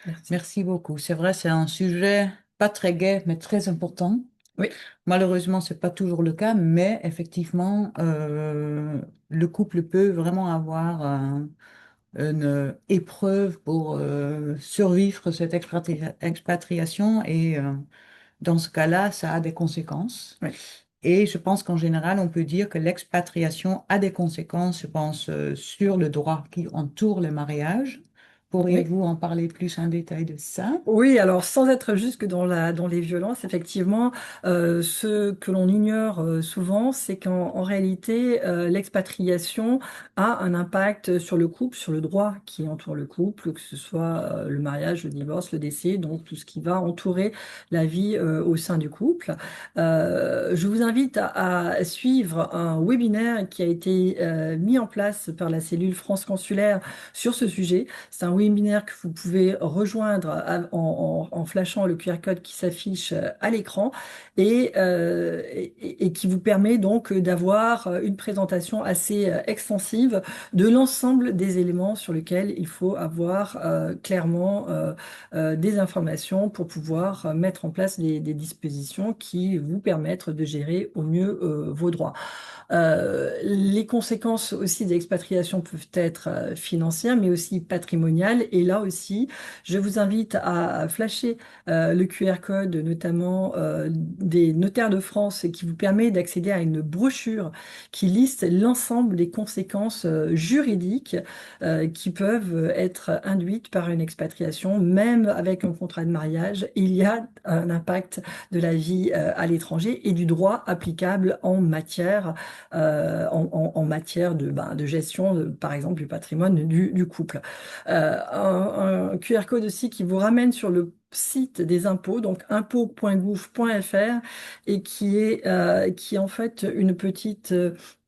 Merci. Merci beaucoup. C'est vrai, c'est un sujet pas très gai, mais très important. Oui, Malheureusement, c'est pas toujours le cas, mais effectivement, le couple peut vraiment avoir une épreuve pour survivre cette expatriation et dans ce cas-là, ça a des conséquences. oui. Et je pense qu'en général, on peut dire que l'expatriation a des conséquences, je pense, sur le droit qui entoure le mariage. Oui. Pourriez-vous en parler plus en détail de ça? Oui, alors sans être jusque dans les violences, effectivement, ce que l'on ignore souvent, c'est qu'en réalité, l'expatriation a un impact sur le couple, sur le droit qui entoure le couple, que ce soit le mariage, le divorce, le décès, donc tout ce qui va entourer la vie au sein du couple. Je vous invite à suivre un webinaire qui a été mis en place par la cellule France Consulaire sur ce sujet. C'est un webinaire que vous pouvez rejoindre en flashant le QR code qui s'affiche à l'écran et qui vous permet donc d'avoir une présentation assez extensive de l'ensemble des éléments sur lesquels il faut avoir clairement des informations pour pouvoir mettre en place des dispositions qui vous permettent de gérer au mieux vos droits. Les conséquences aussi de l'expatriation peuvent être financières, mais aussi patrimoniales. Et là aussi, je vous invite à flasher le QR code, notamment des notaires de France, qui vous permet d'accéder à une brochure qui liste l'ensemble des conséquences juridiques qui peuvent être induites par une expatriation, même avec un contrat de mariage. Il y a un impact de la vie à l'étranger et du droit applicable en matière de gestion, par exemple, du patrimoine du couple. Un QR code aussi qui vous ramène sur le site des impôts, donc impôts.gouv.fr, et qui est en fait une petite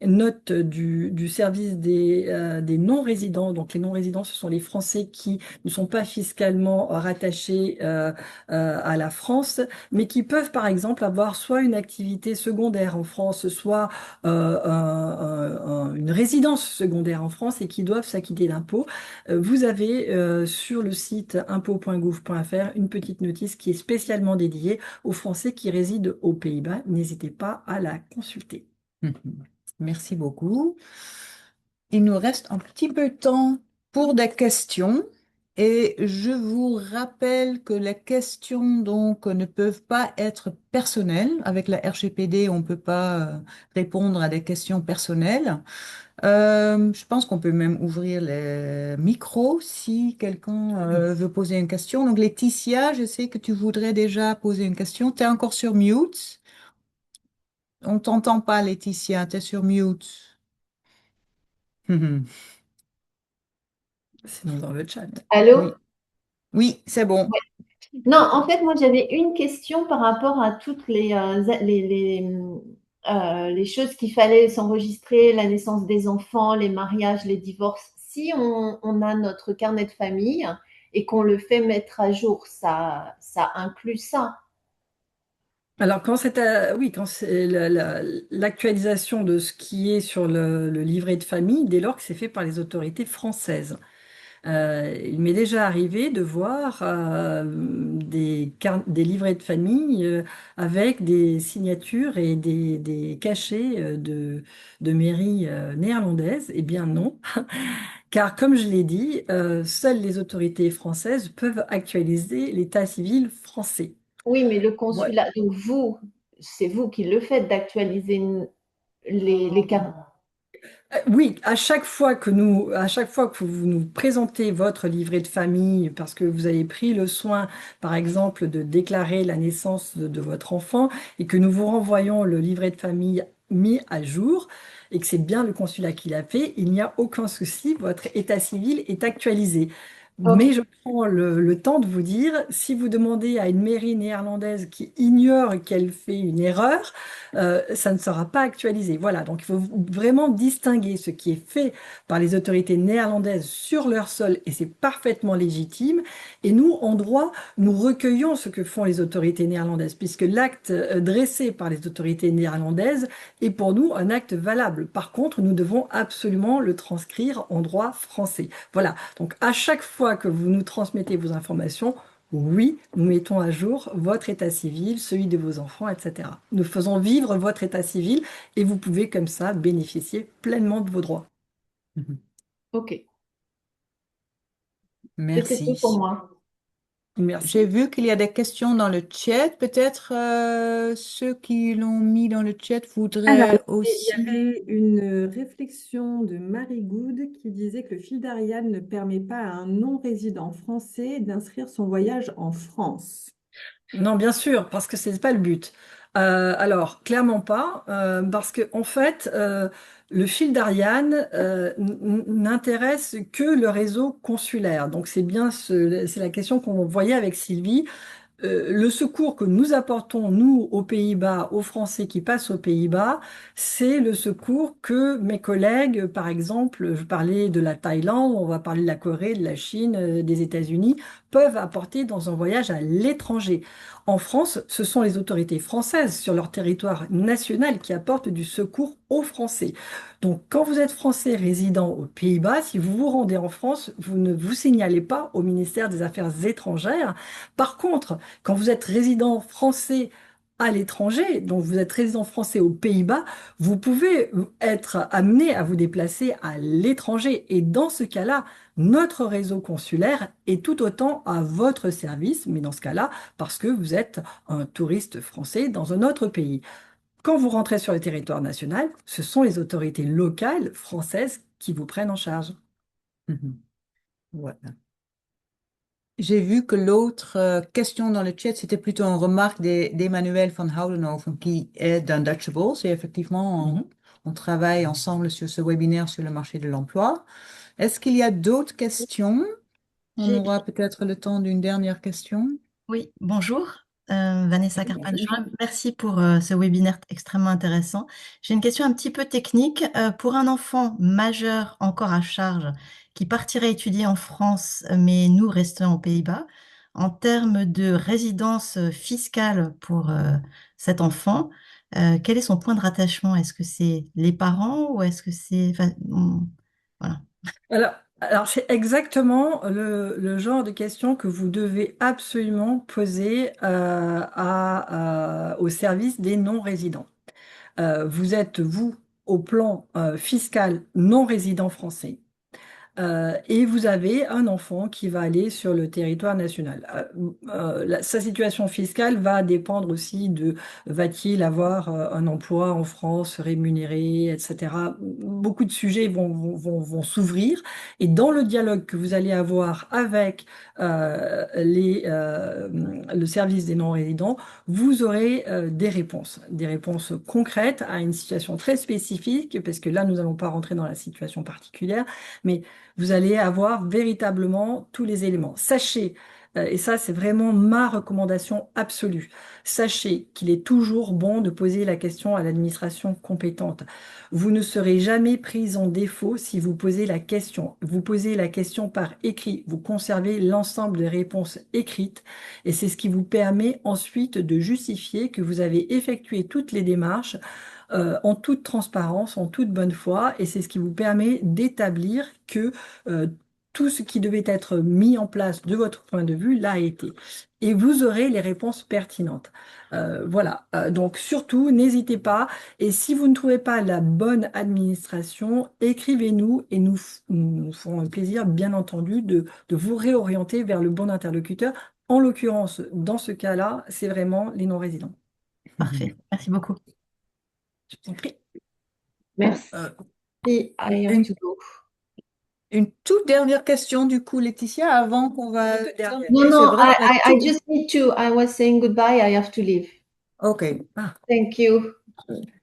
note du service des non-résidents. Donc les non-résidents, ce sont les Français qui ne sont pas fiscalement rattachés à la France, mais qui peuvent par exemple avoir soit une activité secondaire en France, soit une résidence secondaire en France et qui doivent s'acquitter d'impôts. Vous avez sur le site impôts.gouv.fr une petite notice qui est spécialement dédiée aux Français qui résident aux Pays-Bas. N'hésitez pas à la consulter. Mhm. Merci beaucoup. Il nous reste un petit peu de temps pour des questions et je vous rappelle que les questions donc ne peuvent pas être personnelles. Avec la RGPD, on ne peut pas répondre à des questions personnelles. Je pense qu'on peut même ouvrir les micros si quelqu'un veut poser une question. Donc Laetitia, je sais que tu voudrais déjà poser une question. Tu es encore sur mute. On t'entend pas, Laetitia, tu es sur mute. Sinon, dans le chat. Oui, Allô? oui, c'est bon. Ouais. Non, en fait, moi, j'avais une question par rapport à toutes les choses qu'il fallait s'enregistrer, la naissance des enfants, les mariages, les divorces. Si on a notre carnet de famille et qu'on le fait mettre à jour, ça inclut ça. Alors, oui, quand c'est l'actualisation de ce qui est sur le livret de famille, dès lors que c'est fait par les autorités françaises. Il m'est déjà arrivé de voir des livrets de famille avec des signatures et des cachets de mairie néerlandaises. Eh bien non, car comme je l'ai dit, seules les autorités françaises peuvent actualiser l'état civil français. Oui, mais le Voilà. consulat, donc vous, c'est vous qui le faites d'actualiser les carnets. Oui, à chaque fois que vous nous présentez votre livret de famille, parce que vous avez pris le soin, par exemple, de déclarer la naissance de votre enfant et que nous vous renvoyons le livret de famille mis à jour et que c'est bien le consulat qui l'a fait, il n'y a aucun souci, votre état civil est actualisé. Ok. Mais je prends le temps de vous dire, si vous demandez à une mairie néerlandaise qui ignore qu'elle fait une erreur, ça ne sera pas actualisé. Voilà, donc il faut vraiment distinguer ce qui est fait par les autorités néerlandaises sur leur sol, et c'est parfaitement légitime. Et nous, en droit, nous recueillons ce que font les autorités néerlandaises, puisque l'acte dressé par les autorités néerlandaises est pour nous un acte valable. Par contre, nous devons absolument le transcrire en droit français. Voilà, donc à chaque fois que vous nous transmettez vos informations, oui, nous mettons à jour votre état civil, celui de vos enfants, etc. Nous faisons vivre votre état civil et vous pouvez comme ça bénéficier pleinement de vos droits. Mhm. Ok. C'était tout pour Merci. moi. J'ai Merci. vu qu'il y a des questions dans le chat. Peut-être ceux qui l'ont mis dans le chat Alors, voudraient il y aussi. avait une réflexion de Marie Good qui disait que le fil d'Ariane ne permet pas à un non-résident français d'inscrire son voyage en France. Non, bien sûr, parce que c'est pas le but. Alors, clairement pas, parce que en fait, le fil d'Ariane n'intéresse que le réseau consulaire. Donc, c'est la question qu'on voyait avec Sylvie. le secours que nous apportons, nous, aux Pays-Bas, aux Français qui passent aux Pays-Bas, c'est le secours que mes collègues, par exemple, je parlais de la Thaïlande, on va parler de la Corée, de la Chine, des États-Unis, peuvent apporter dans un voyage à l'étranger. En France, ce sont les autorités françaises sur leur territoire national qui apportent du secours aux Français. Donc, quand vous êtes Français résident aux Pays-Bas, si vous vous rendez en France, vous ne vous signalez pas au ministère des Affaires étrangères. Par contre, quand vous êtes résident français à l'étranger, donc vous êtes résident français aux Pays-Bas, vous pouvez être amené à vous déplacer à l'étranger. Et dans ce cas-là, notre réseau consulaire est tout autant à votre service, mais dans ce cas-là, parce que vous êtes un touriste français dans un autre pays. Quand vous rentrez sur le territoire national, ce sont les autorités locales françaises qui vous prennent en charge. Mhm. Voilà. J'ai vu que l'autre question dans le chat, c'était plutôt une remarque d'Emmanuel van Houdenhoven, qui est d'un Dutchables. Et effectivement, Mhm. on travaille ensemble sur ce webinaire sur le marché de l'emploi. Est-ce qu'il y a d'autres questions? On J'ai- aura peut-être le temps d'une dernière question. Oui, bonjour, Vanessa Carpane-Jean. Merci pour ce webinaire extrêmement intéressant. J'ai une question un petit peu technique. Pour un enfant majeur encore à charge qui partirait étudier en France, mais nous restons aux Pays-Bas, en termes de résidence fiscale pour cet enfant, quel est son point de rattachement? Est-ce que c'est les parents ou est-ce que c'est... voilà. Alors, c'est exactement le genre de question que vous devez absolument poser au service des non-résidents. Vous êtes, vous, au plan fiscal non-résident français. Et vous avez un enfant qui va aller sur le territoire national. Sa situation fiscale va dépendre aussi de va-t-il avoir un emploi en France rémunéré, etc. Beaucoup de sujets vont s'ouvrir et dans le dialogue que vous allez avoir avec le service des non-résidents, vous aurez des réponses concrètes à une situation très spécifique, parce que là, nous n'allons pas rentrer dans la situation particulière, mais vous allez avoir véritablement tous les éléments. Sachez, et ça c'est vraiment ma recommandation absolue, sachez qu'il est toujours bon de poser la question à l'administration compétente. Vous ne serez jamais pris en défaut si vous posez la question. Vous posez la question par écrit, vous conservez l'ensemble des réponses écrites et c'est ce qui vous permet ensuite de justifier que vous avez effectué toutes les démarches en toute transparence, en toute bonne foi, et c'est ce qui vous permet d'établir que euh, tout ce qui devait être mis en place de votre point de vue l'a été. Et vous aurez les réponses pertinentes. Voilà. Donc surtout, n'hésitez pas. Et si vous ne trouvez pas la bonne administration, écrivez-nous et nous ferons un plaisir, bien entendu, de vous réorienter vers le bon interlocuteur. En l'occurrence, dans ce cas-là, c'est vraiment les non-résidents. Parfait, merci beaucoup. Je vous en prie. Merci. Euh, I have une, to go. une toute dernière question du coup, Laetitia, avant qu'on va Toute dernière. terminer. No, C'est no, vraiment la I toute... just need to. I was saying goodbye. I have to leave. Ok. Ah, Thank you.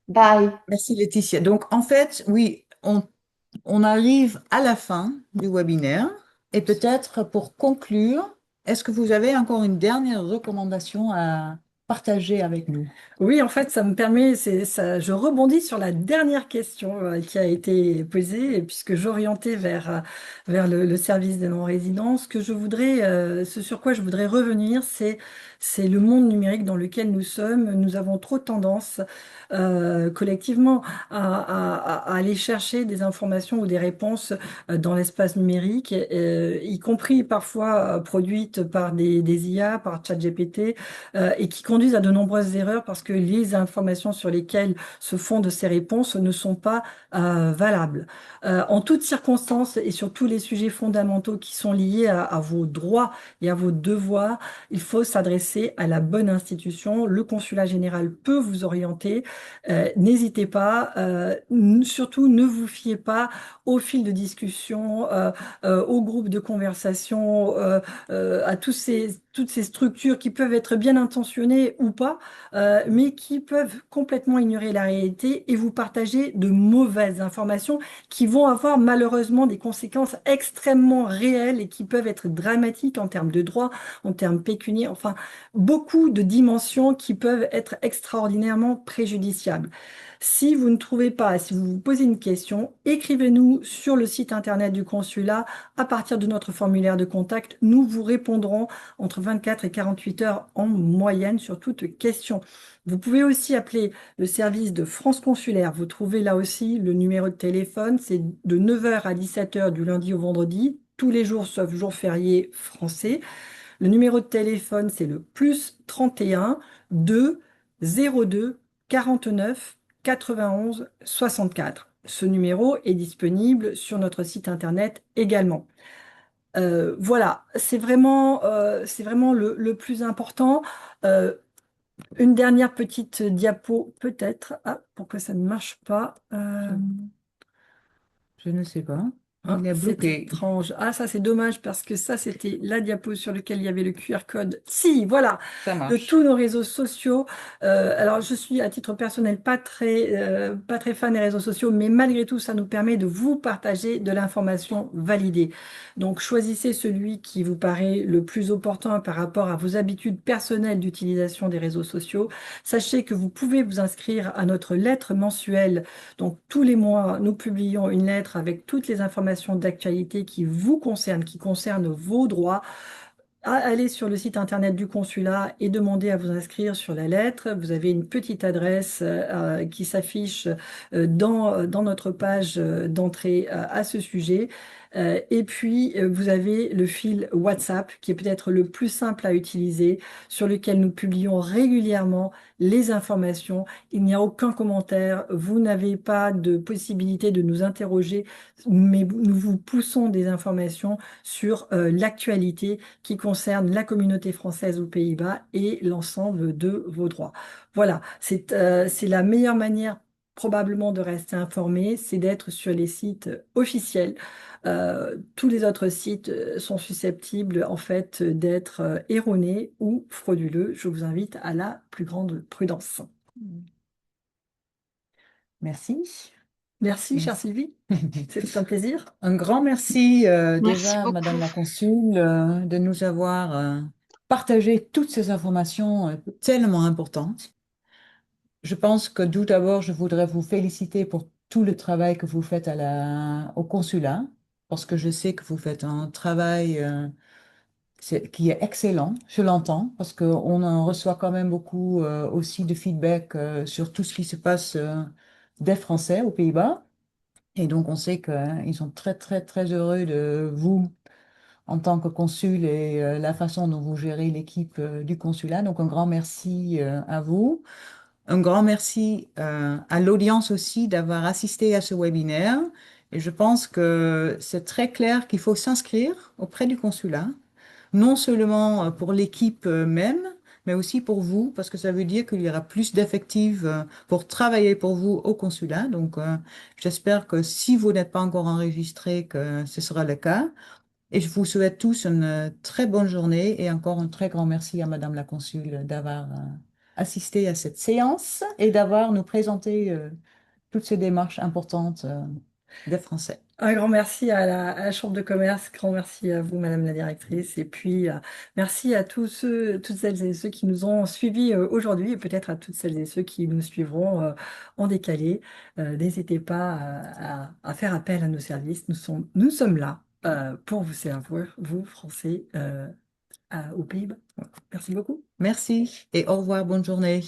Bye. merci Laetitia. Donc en fait, oui, on arrive à la fin du webinaire et peut-être pour conclure, est-ce que vous avez encore une dernière recommandation à partager avec nous? Oui, en fait, ça me permet, c'est ça, je rebondis sur la dernière question qui a été posée, et puisque j'orientais vers le service des non-résidents. Ce que je voudrais, ce sur quoi je voudrais revenir, c'est le monde numérique dans lequel nous sommes. Nous avons trop tendance collectivement à aller chercher des informations ou des réponses dans l'espace numérique, y compris parfois produites par des IA, par ChatGPT, et qui conduisent à de nombreuses erreurs parce que les informations sur lesquelles se fondent ces réponses ne sont pas valables. En toutes circonstances et sur tous les sujets fondamentaux qui sont liés à vos droits et à vos devoirs, il faut s'adresser à la bonne institution. Le consulat général peut vous orienter. N'hésitez pas. Surtout, ne vous fiez pas au fil de discussion, aux groupes de conversation, à tous toutes ces structures qui peuvent être bien intentionnées ou pas, mais qui peuvent complètement ignorer la réalité et vous partager de mauvaises informations qui vont avoir malheureusement des conséquences extrêmement réelles et qui peuvent être dramatiques en termes de droits, en termes pécuniaires, enfin, beaucoup de dimensions qui peuvent être extraordinairement préjudiciables. Si vous ne trouvez pas, si vous vous posez une question, écrivez-nous sur le site internet du consulat à partir de notre formulaire de contact. Nous vous répondrons entre 24 et 48 heures en moyenne sur toute question. Vous pouvez aussi appeler le service de France Consulaire. Vous trouvez là aussi le numéro de téléphone. C'est de 9 heures à 17 heures du lundi au vendredi, tous les jours sauf jours fériés français. Le numéro de téléphone, c'est le plus 31 2 02 49 91 64. Ce numéro est disponible sur notre site internet également. Voilà, c'est vraiment le plus important. Euh, une dernière petite diapo, peut-être. Ah, pourquoi ça ne marche pas? Je ne sais pas. Hein, Il est c'est bloqué. étrange. Ah, ça c'est dommage parce que ça c'était la diapo sur laquelle il y avait le QR code. Si, voilà, Ça de marche. tous nos réseaux sociaux. Alors je suis à titre personnel pas très fan des réseaux sociaux, mais malgré tout ça nous permet de vous partager de l'information validée. Donc choisissez celui qui vous paraît le plus opportun par rapport à vos habitudes personnelles d'utilisation des réseaux sociaux. Sachez que vous pouvez vous inscrire à notre lettre mensuelle. Donc, tous les mois, nous publions une lettre avec toutes les informations d'actualité qui vous concernent, qui concernent vos droits. Allez sur le site internet du consulat et demandez à vous inscrire sur la lettre. Vous avez une petite adresse qui s'affiche dans notre page d'entrée à ce sujet. Et puis, vous avez le fil WhatsApp qui est peut-être le plus simple à utiliser, sur lequel nous publions régulièrement les informations. Il n'y a aucun commentaire. Vous n'avez pas de possibilité de nous interroger, mais nous vous poussons des informations sur l'actualité qui concerne la communauté française aux Pays-Bas et l'ensemble de vos droits. Voilà, c'est la meilleure manière probablement de rester informé, c'est d'être sur les sites officiels. Tous les autres sites sont susceptibles en fait d'être erronés ou frauduleux. Je vous invite à la plus grande prudence. Merci. Merci, chère Merci. Sylvie. C'est un plaisir. Un grand merci Merci déjà, beaucoup. Madame la Consul, de nous avoir partagé toutes ces informations tellement importantes. Je pense que tout d'abord, je voudrais vous féliciter pour tout le travail que vous faites au consulat, parce que je sais que vous faites un travail qui est excellent, je l'entends, parce qu'on en reçoit quand même beaucoup aussi de feedback sur tout ce qui se passe des Français aux Pays-Bas. Et donc, on sait qu'ils sont très, très, très heureux de vous en tant que consul et la façon dont vous gérez l'équipe du consulat. Donc, un grand merci à vous. Un grand merci à l'audience aussi d'avoir assisté à ce webinaire. Et je pense que c'est très clair qu'il faut s'inscrire auprès du consulat, non seulement pour l'équipe même, mais aussi pour vous, parce que ça veut dire qu'il y aura plus d'effectifs pour travailler pour vous au consulat. Donc, j'espère que si vous n'êtes pas encore enregistré, que ce sera le cas. Et je vous souhaite tous une très bonne journée et encore un très grand merci à Madame la Consul d'avoir assisté à cette séance et d'avoir nous présenté toutes ces démarches importantes des Français. Un grand merci à la Chambre de commerce, grand merci à vous, Madame la directrice, et puis merci à tous ceux, toutes celles et ceux qui nous ont suivis aujourd'hui, et peut-être à toutes celles et ceux qui nous suivront en décalé. N'hésitez pas à faire appel à nos services. Nous sommes là pour vous servir, vous, Français, aux Pays-Bas. Merci beaucoup. Merci et au revoir, bonne journée.